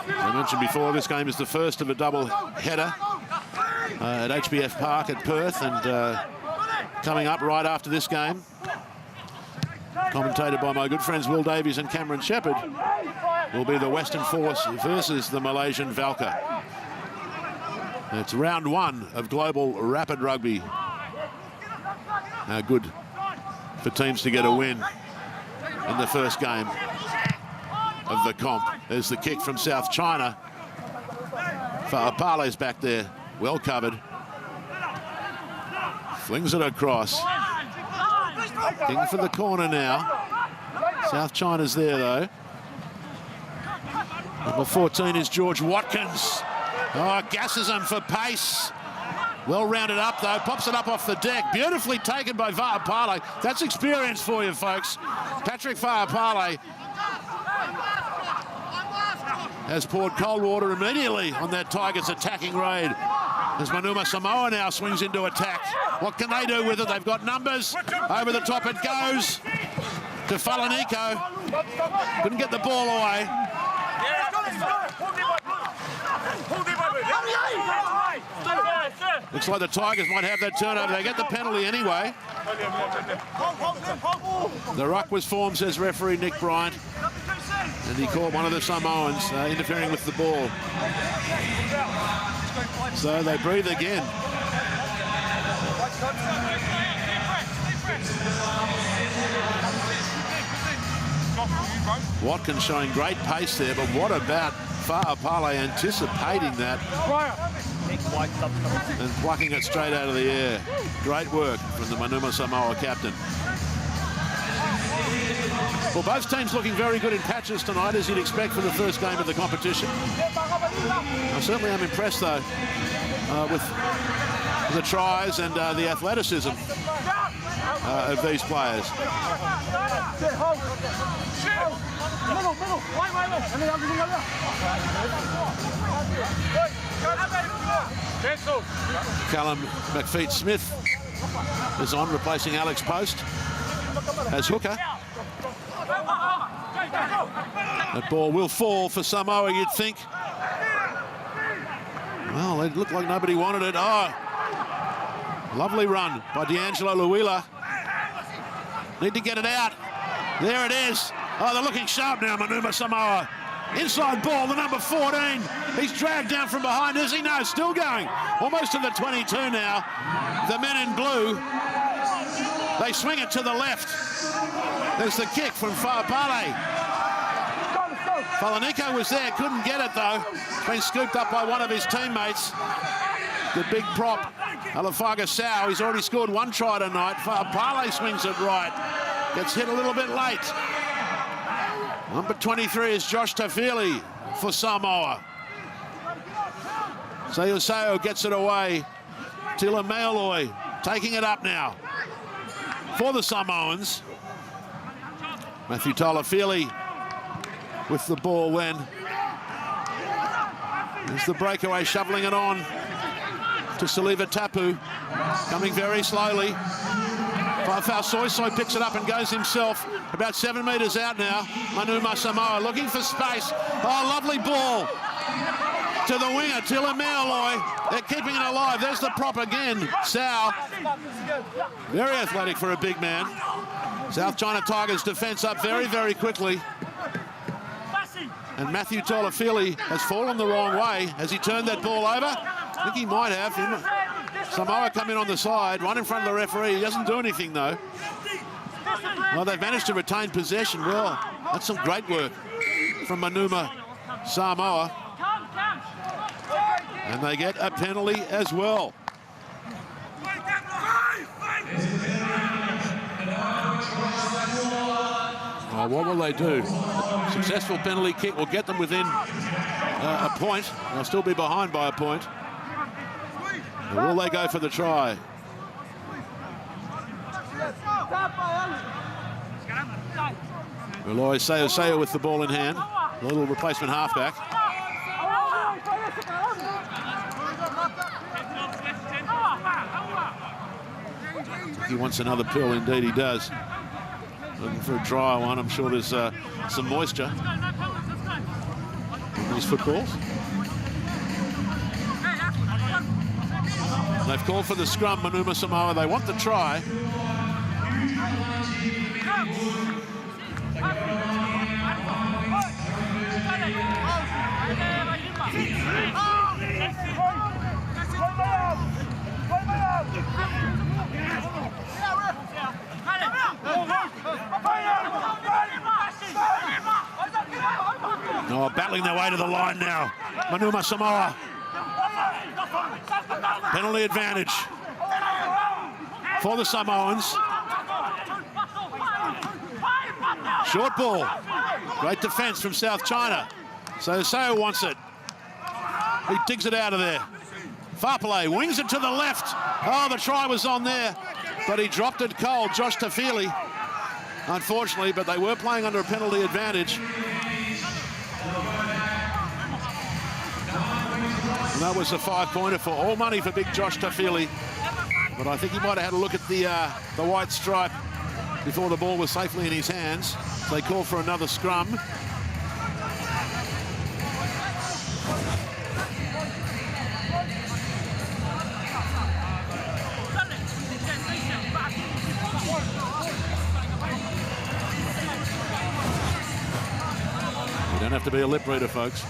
As I mentioned before, this game is the first of a double header at HBF Park at Perth, and coming up right after this game, commentated by my good friends Will Davies and Cameron Shepherd, will be the Western Force versus the Malaysian Valka. It's round 1 of Global Rapid Rugby. Good for teams to get a win in the first game of the comp. There's the kick from South China. Fa'apale's back there, well covered. Flings it across. King for the corner now. South China's there though. Number 14 is George Watkins. Oh, gasses him for pace. Well rounded up though, pops it up off the deck. Beautifully taken by Fa'apale. That's experience for you folks. Patrick Fa'apale has poured cold water immediately on that Tigers attacking raid. As Manuma Samoa now swings into attack. What can they do with it? They've got numbers. Over the top it goes to Falaniko. Couldn't get the ball away. Looks like the Tigers might have that turnover. They get the penalty anyway. The ruck was formed, says referee Nick Bryant. And he caught one of the Samoans interfering with the ball. So they breathe again. Watkins showing great pace there, but what about Fa'apale anticipating that and plucking it straight out of the air. Great work from the Manuma Samoa captain. Well, both teams looking very good in patches tonight, as you'd expect for the first game of the competition. I certainly am impressed, though, with the tries and the athleticism of these players. Callum McFeet-Smith is on, replacing Alex Post as hooker. That ball will fall for Samoa, you'd think. Well, it looked like nobody wanted it. Oh, lovely run by D'Angelo Luila. Need to get it out. There it is. Oh, they're looking sharp now, Manuma Samoa. Inside ball, the number 14. He's dragged down from behind, is he? No, still going. Almost to the 22 now. The men in blue. They swing it to the left. There's the kick from Fa'apale. Falanico was there, couldn't get it though. Been scooped up by one of his teammates. The big prop, Alafaga Sau. He's already scored one try tonight. Fa'apale swings it right. Gets hit a little bit late. Number 23 is Josh Tafili for Samoa. Sayoseo gets it away. Tila Meoloi taking it up now for the Samoans. Matthew Talafili with the ball then. There's the breakaway, shoveling it on to Saliva Tapu, coming very slowly. Fafau Soisoi picks it up and goes himself. About 7 metres out now. Manuma Samoa looking for space. Oh, lovely ball to the winger, Tila Meoloi. They're keeping it alive. There's the prop again, Sau. Very athletic for a big man. South China Tigers defence up very, very quickly. And Matthew Talafili has fallen the wrong way. Has he turned that ball over? I think he might have. Samoa come in on the side, right in front of the referee. He doesn't do anything, though. Well, they've managed to retain possession. Well, that's some great work from Manuma Samoa. And they get a penalty as well. What will they do? A successful penalty kick will get them within a point. They'll still be behind by a point. Or will they go for the try? Eloy Sayoseo with the ball in hand. A little replacement halfback. He wants another pill, indeed he does. Looking for a dry one. I'm sure there's some moisture in these footballs. They've called for the scrum, Manuma Samoa. They want the try. Oh, battling their way to the line now. Manuma Samoa. Penalty advantage for the Samoans. Short ball. Great defence from South China. So Sao wants it. He digs it out of there. Fa'apale wings it to the left. Oh, the try was on there, but he dropped it cold. Josh Tafili, unfortunately, but they were playing under a penalty advantage. And that was a 5-pointer for all money for big Josh Tafili. But I think he might have had a look at the white stripe before the ball was safely in his hands. So they call for another scrum. Don't have to be a lip reader, folks.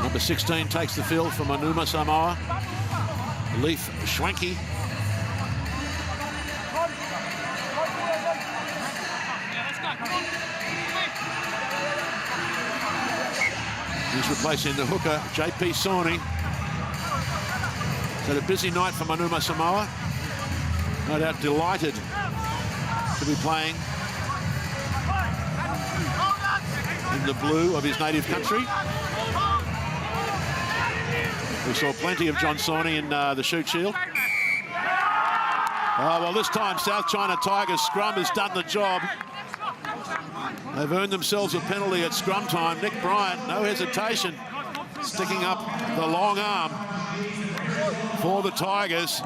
Number 16 takes the field from Manuma Samoa. Leif Schwenke. He's replacing the hooker, JP Sawney. It's had a busy night for Manuma Samoa. No doubt delighted to be playing in the blue of his native country. We saw plenty of John Sawney in the shoot shield. Oh, well, this time South China Tigers scrum has done the job. They've earned themselves a penalty at scrum time. Nick Bryant, no hesitation, sticking up the long arm for the Tigers.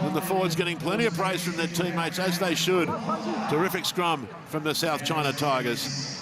And the forwards getting plenty of praise from their teammates, as they should. Terrific scrum from the South China Tigers.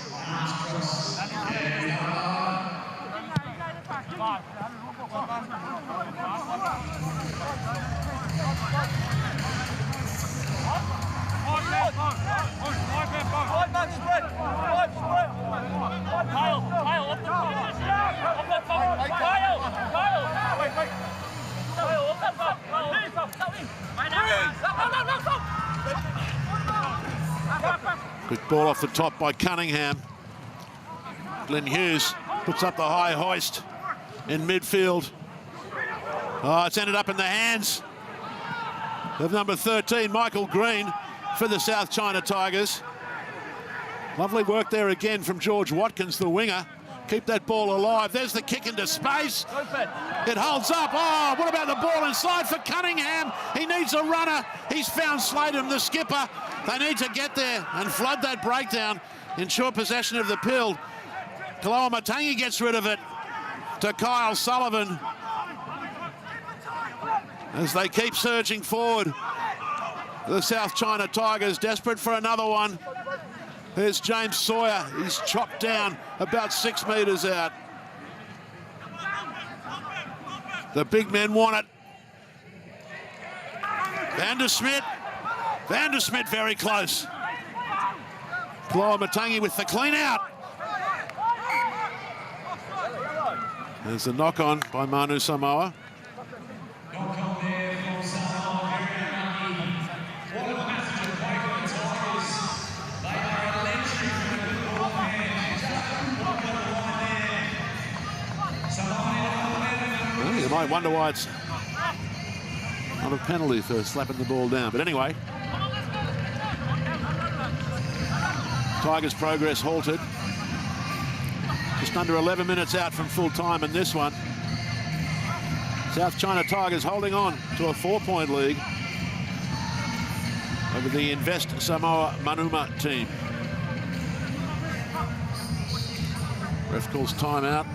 Good ball off the top by Cunningham. Glenn Hughes puts up the high hoist in midfield. Oh, it's ended up in the hands of number 13, Michael Green, for the South China Tigers. Lovely work there again from George Watkins, the winger. Keep that ball alive. There's the kick into space. It holds up. Oh, what about the ball inside for Cunningham? He needs a runner. He's found Sladen, the skipper. They need to get there and flood that breakdown. Ensure possession of the pill. Kaloa Matangi gets rid of it to Kyle Sullivan as they keep surging forward. The South China Tigers desperate for another one. There's James Sawyer. He's chopped down about 6 metres out. The big men want it. Vandersmit very close. Kaloa Matangi with the clean out. There's a knock on by Manu Samoa. You might wonder why it's not a penalty for slapping the ball down. But anyway, Tigers' progress halted. Just under 11 minutes out from full time in this one. South China Tigers holding on to a 4-point lead over the Invest Samoa Manuma team. Ref calls timeout.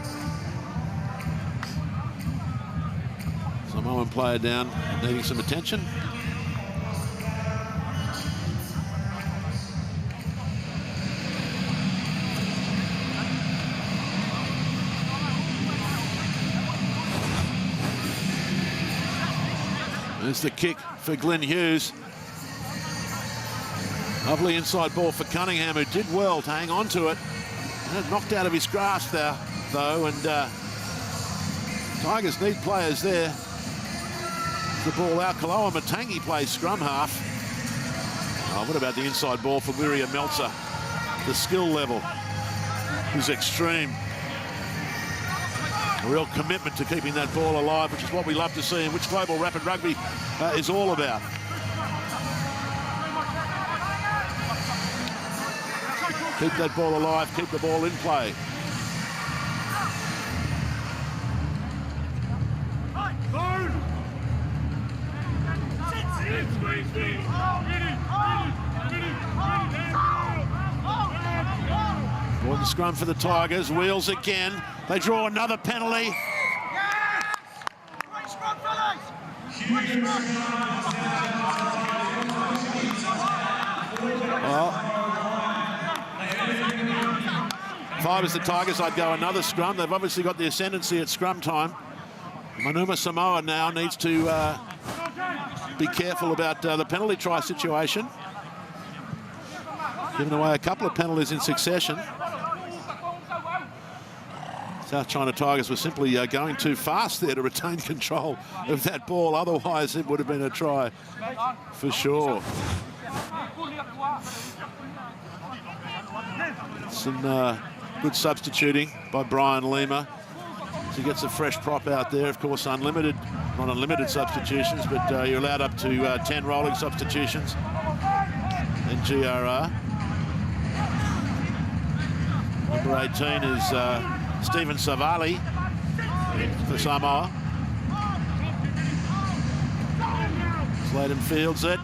Samoan player down, needing some attention. There's the kick for Glenn Hughes. Lovely inside ball for Cunningham, who did well to hang on to it. And knocked out of his grasp there, though, and Tigers need players there. The ball out. Kaloa Matangi plays scrum half. Oh, what about the inside ball for Wiria Meltzer? The skill level is extreme. A real commitment to keeping that ball alive, which is what we love to see and which Global Rapid Rugby is all about. Keep that ball alive, keep the ball in play. Important scrum for the Tigers. Wheels again. They draw another penalty. Well, if I was the Tigers, I'd go another scrum. They've obviously got the ascendancy at scrum time. Manuma Samoa now needs to be careful about the penalty try situation. Giving away a couple of penalties in succession. South China Tigers were simply going too fast there to retain control of that ball. Otherwise, it would have been a try for sure. Some good substituting by Brian Lima. He gets a fresh prop out there. Of course, not unlimited substitutions, but you're allowed up to 10 rolling substitutions in GRR. Number 18 is Stephen Savali for Samoa. Sladen fields it.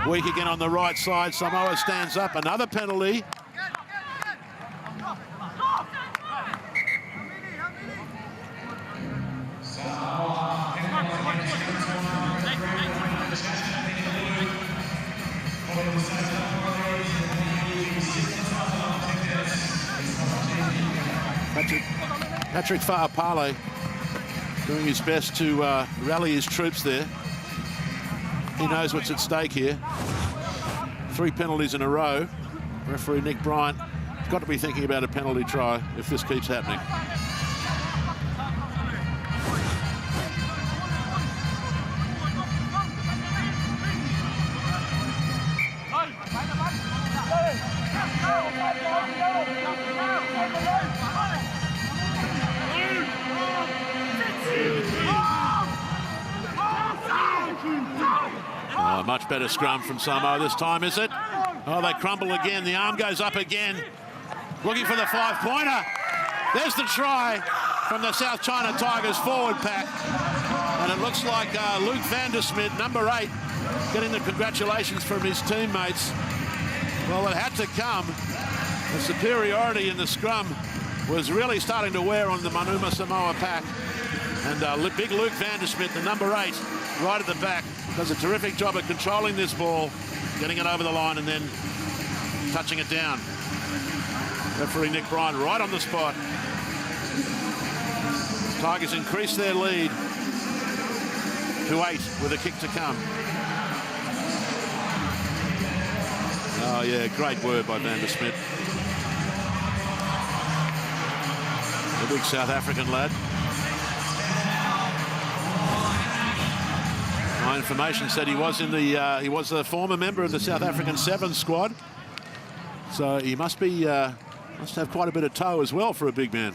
Weak again on the right side. Samoa stands up. Another penalty. Patrick Fa'apale doing his best to rally his troops there. He knows what's at stake here. 3 penalties in a row. Referee Nick Bryant has got to be thinking about a penalty try if this keeps happening. Oh, much better scrum from Samoa this time, is it? Oh, they crumble again. The arm goes up again. Looking for the 5-pointer. There's the try from the South China Tigers forward pack. And it looks like Luke van der Smit, number 8, getting the congratulations from his teammates. Well, it had to come. The superiority in the scrum was really starting to wear on the Manuma Samoa pack. And big Luke van der Smit, the number 8, right at the back, does a terrific job of controlling this ball, getting it over the line and then touching it down. Referee Nick Bryant right on the spot. Tigers increase their lead to 8 with a kick to come. Oh yeah, great word by van der Smit. The big South African lad. My information said he was in the he was a former member of the South African 7 squad, so he must have quite a bit of toe as well for a big man.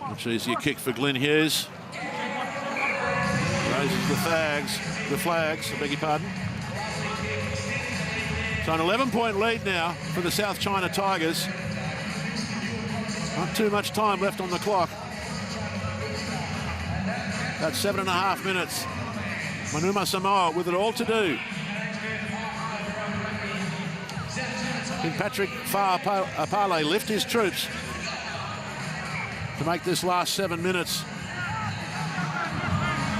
Much easier kick for Glenn Hughes. Raises the flags, I beg your pardon. So an 11-point lead now for the South China Tigers. Not too much time left on the clock. About 7.5 minutes. Manuma Samoa with it all to do. Can Patrick Fa'apale lift his troops to make this last 7 minutes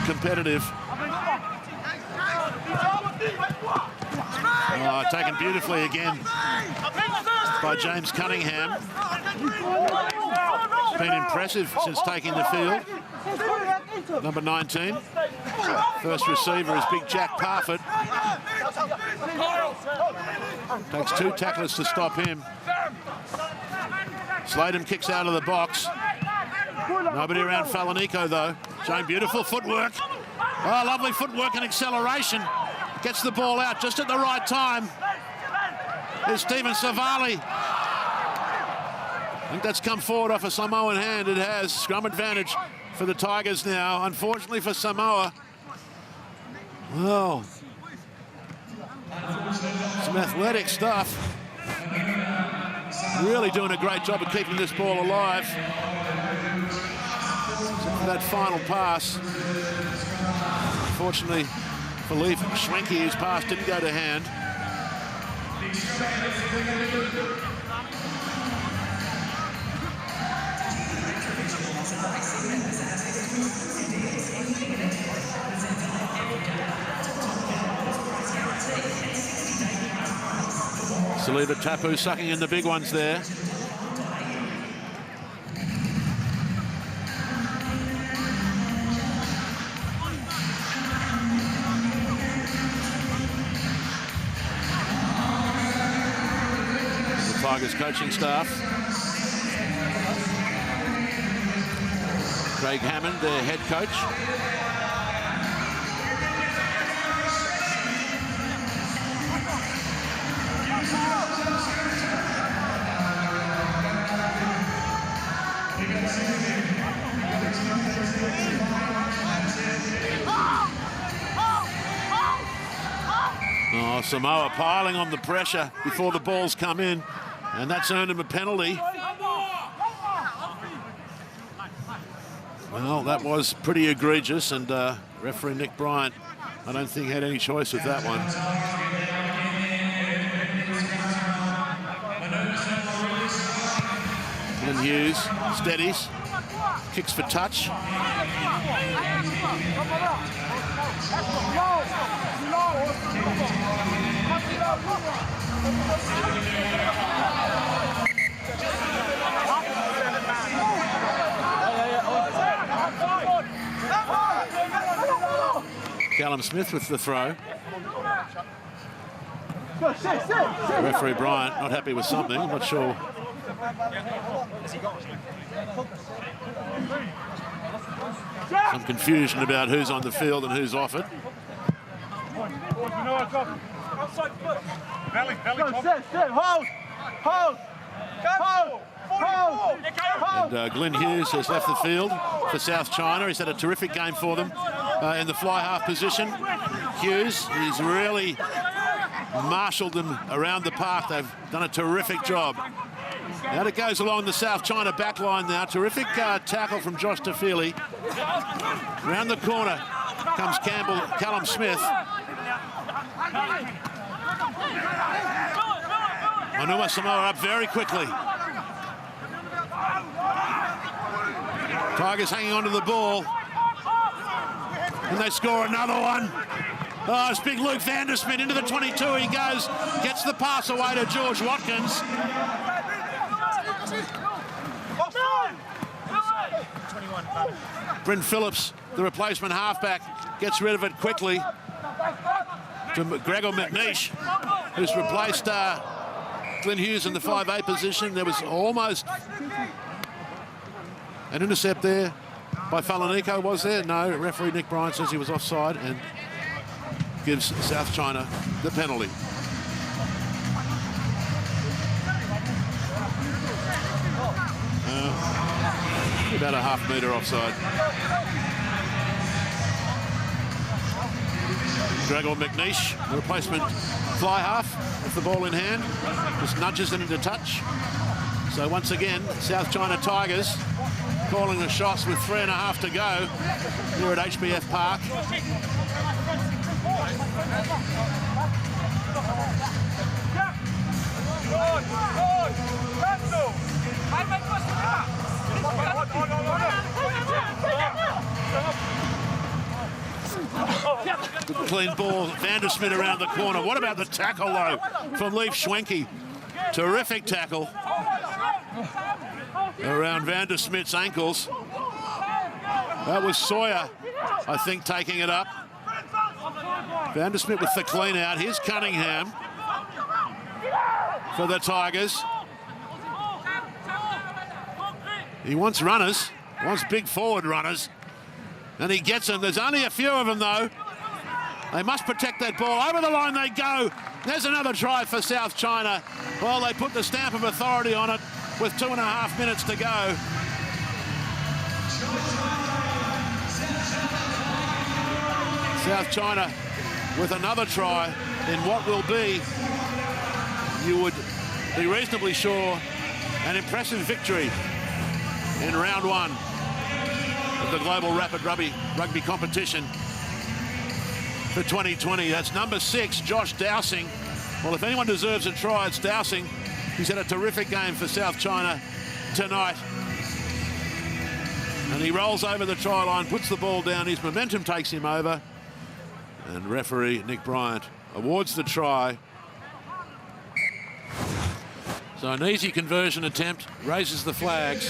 competitive? Oh, taken beautifully again by James Cunningham. It's been impressive since taking the field. Number 19. First receiver is big Jack Parfitt. Takes 2 tacklers to stop him. Sladen kicks out of the box. Nobody around Falanico though. Showing beautiful footwork. Oh, lovely footwork and acceleration. Gets the ball out just at the right time. There's Stephen Savali. I think that's come forward off a Samoan hand. It has. Scrum advantage for the Tigers now. Unfortunately for Samoa. Well, some athletic stuff. Really doing a great job of keeping this ball alive. Except for that final pass. Unfortunately for Leif Schwenke, his pass didn't go to hand. Saliba Tapu sucking in the big ones there. The Tigers coaching staff. Craig Hammond, their head coach. Oh, Samoa piling on the pressure before the balls come in, and that's earned him a penalty. Well, that was pretty egregious, and referee Nick Bryant, I don't think, had any choice with that one. Glenn Hughes steadies, kicks for touch. Callum Smith with the throw. Referee Bryant not happy with something, I'm not sure. Some confusion about who's on the field and who's off it. And Glenn Hughes has left the field for South China. He's had a terrific game for them in the fly half position. Hughes, he's really marshalled them around the park. They've done a terrific job. Out it goes along the South China back line now. Terrific tackle from Josh Tafili. Round the corner comes Callum Smith. Manuma Samoa up very quickly. Tigers hanging onto the ball. And they score another one. Oh, it's big Luke van der Smit into the 22. He goes, gets the pass away to George Watkins. Bryn Phillips, the replacement halfback, gets rid of it quickly to Gregor McNeish, who's replaced Glenn Hughes in the 5'8" position. There was almost an intercept there by Falanico, was there? No, referee Nick Bryant says he was offside and gives South China the penalty. About a half metre offside. Gregor McNeish, the replacement fly half with the ball in hand, just nudges it into touch. So once again, South China Tigers calling the shots with 3.5 to go here at HBF Park. Good clean ball, van der Smit around the corner. What about the tackle though from Leif Schwenke? Terrific tackle around van der Smit's ankles. That was Sawyer, I think, taking it up. Van der Smit with the clean out. Here's Cunningham for the Tigers. He wants runners, wants big forward runners, and he gets them. There's only a few of them though. They must protect that ball. Over the line they go. There's another try for South China. Well, they put the stamp of authority on it with 2.5 minutes to go. South China with another try in what will be, you would be reasonably sure, an impressive victory in round 1 of the Global Rapid Rugby competition for 2020. That's number 6, Josh Dowsing. Well, if anyone deserves a try, it's Dowsing. He's had a terrific game for South China tonight. And he rolls over the try line, puts the ball down, his momentum takes him over. And referee Nick Bryant awards the try So an easy conversion attempt, raises the flags.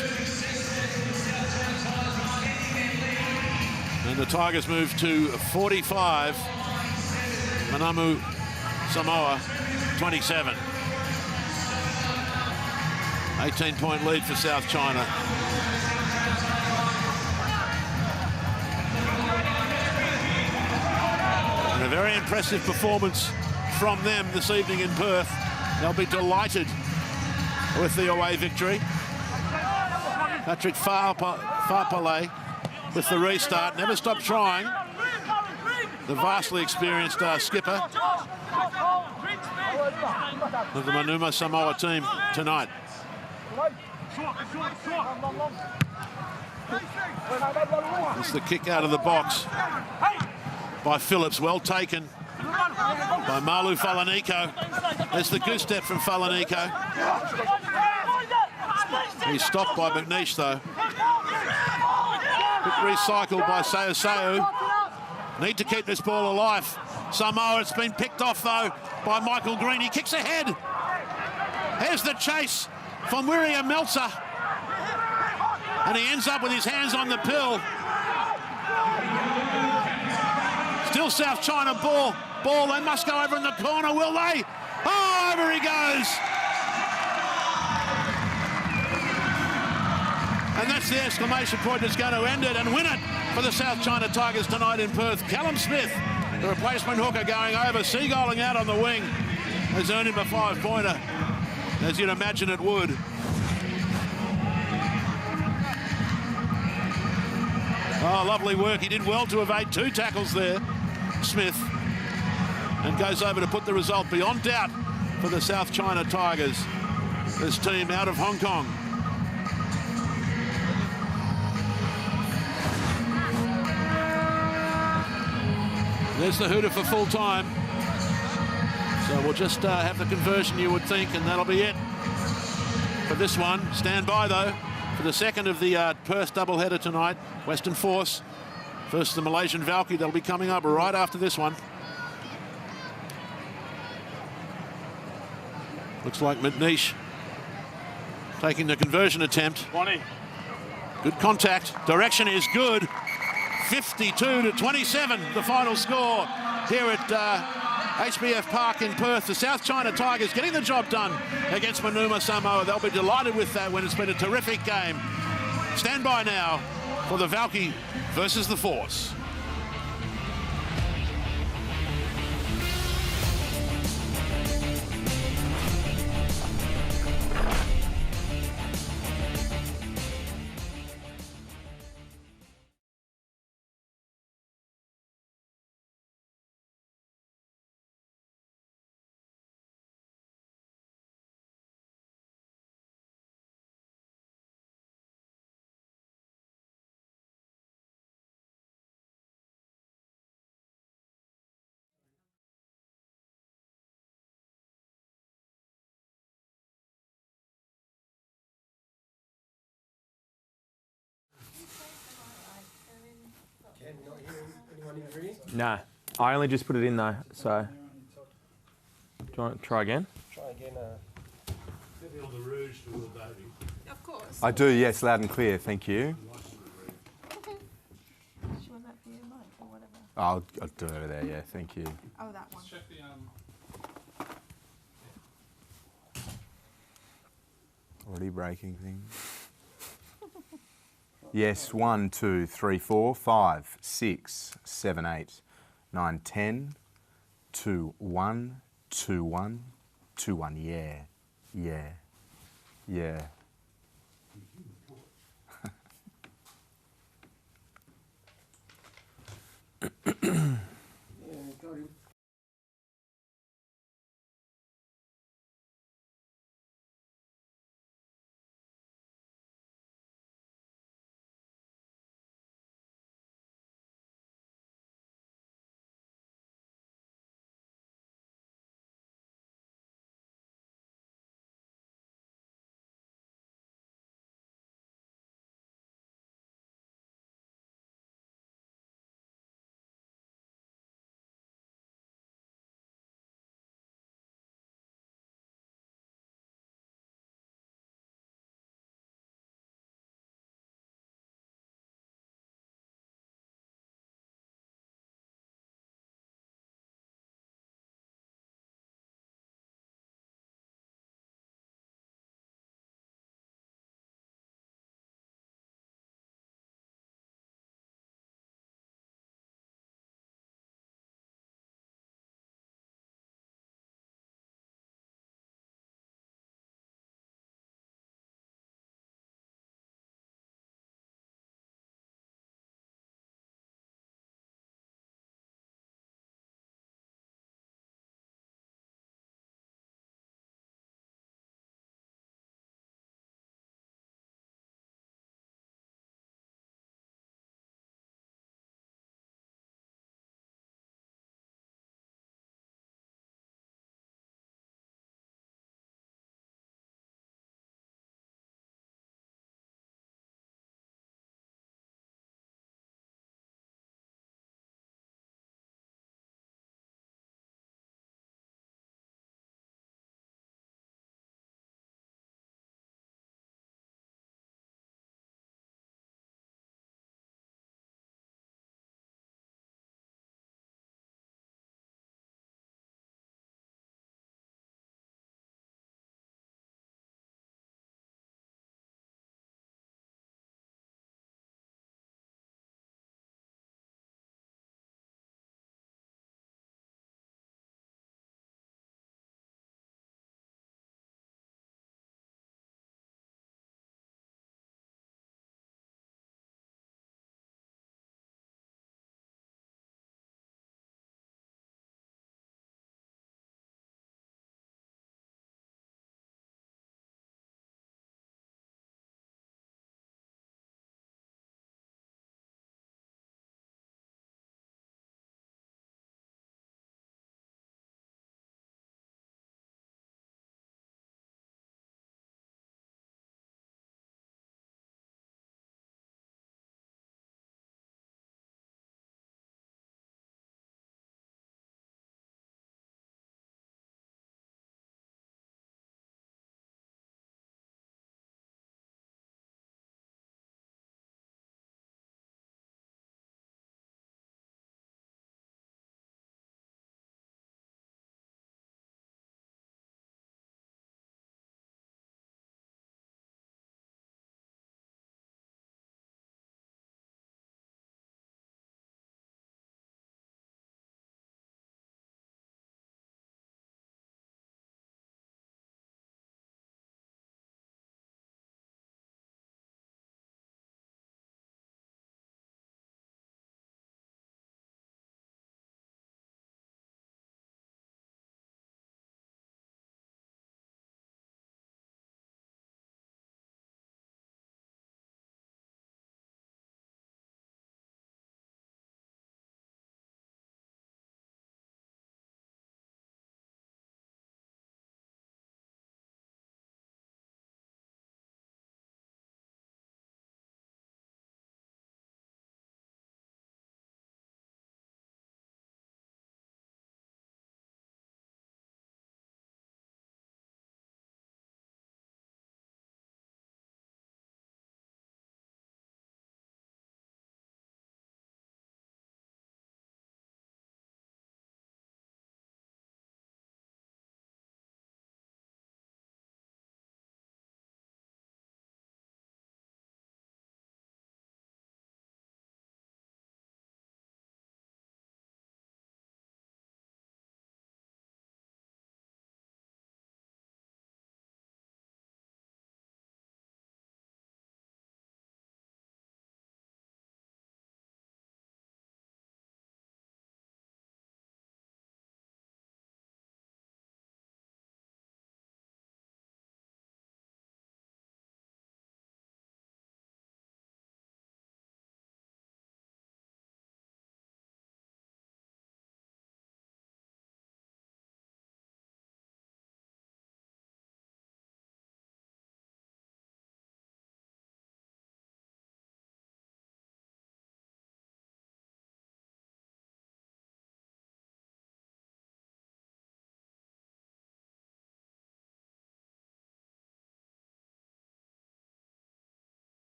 And the Tigers move to 45. Manuma Samoa, 27. 18-point lead for South China. And a very impressive performance from them this evening in Perth. They'll be delighted with the away victory. Patrick Farpale with the restart, never stopped trying. The vastly experienced skipper of the Manuma Samoa team tonight. It's the kick out of the box by Phillips, well taken by Malu Falaniko. There's the goose step from Falaniko. He's stopped by McNeish though. Quick recycle by Seuseu. Need to keep this ball alive. Samoa, it's been picked off though by Michael Green. He kicks ahead. Here's the chase from William Meltzer. And he ends up with his hands on the pill. Still South China ball. They must go over in the corner, will they? Oh, over he goes. And that's the exclamation point that's going to end it and win it for the South China Tigers tonight in Perth. Callum Smith, the replacement hooker, going over, seagulling out on the wing, has earned him a 5-pointer, as you'd imagine it would. Oh, lovely work. He did well to evade 2 tackles there, Smith, and goes over to put the result beyond doubt for the South China Tigers, this team out of Hong Kong. There's the hooter for full time. So we'll just have the conversion, you would think, and that'll be it for this one. Stand by, though, for the second of the Perth doubleheader tonight. Western Force versus the Malaysian Valkyrie. They'll be coming up right after this one. Looks like McNeish taking the conversion attempt. 20. Good contact. Direction is good. 52-27, the final score here at HBF Park in Perth. The South China Tigers getting the job done against Manuma Samoa. They'll be delighted with that when it's been a terrific game. Stand by now for the Valkyrie versus the Force. No, I only just put it in though, so. Do you want to try again? Try again. On the rouge to Will Davey. Of course. I do, yes, loud and clear, thank you. Okay. Do you want that for your mic or whatever? I'll do it over there, yeah, thank you. Oh, that one. Check the Already breaking things. Yes, 1, 2, 3, 4, 5, 6, 7, 8, 9, 10, 2, 1, 2, 1, 2, 1, yeah, yeah, yeah.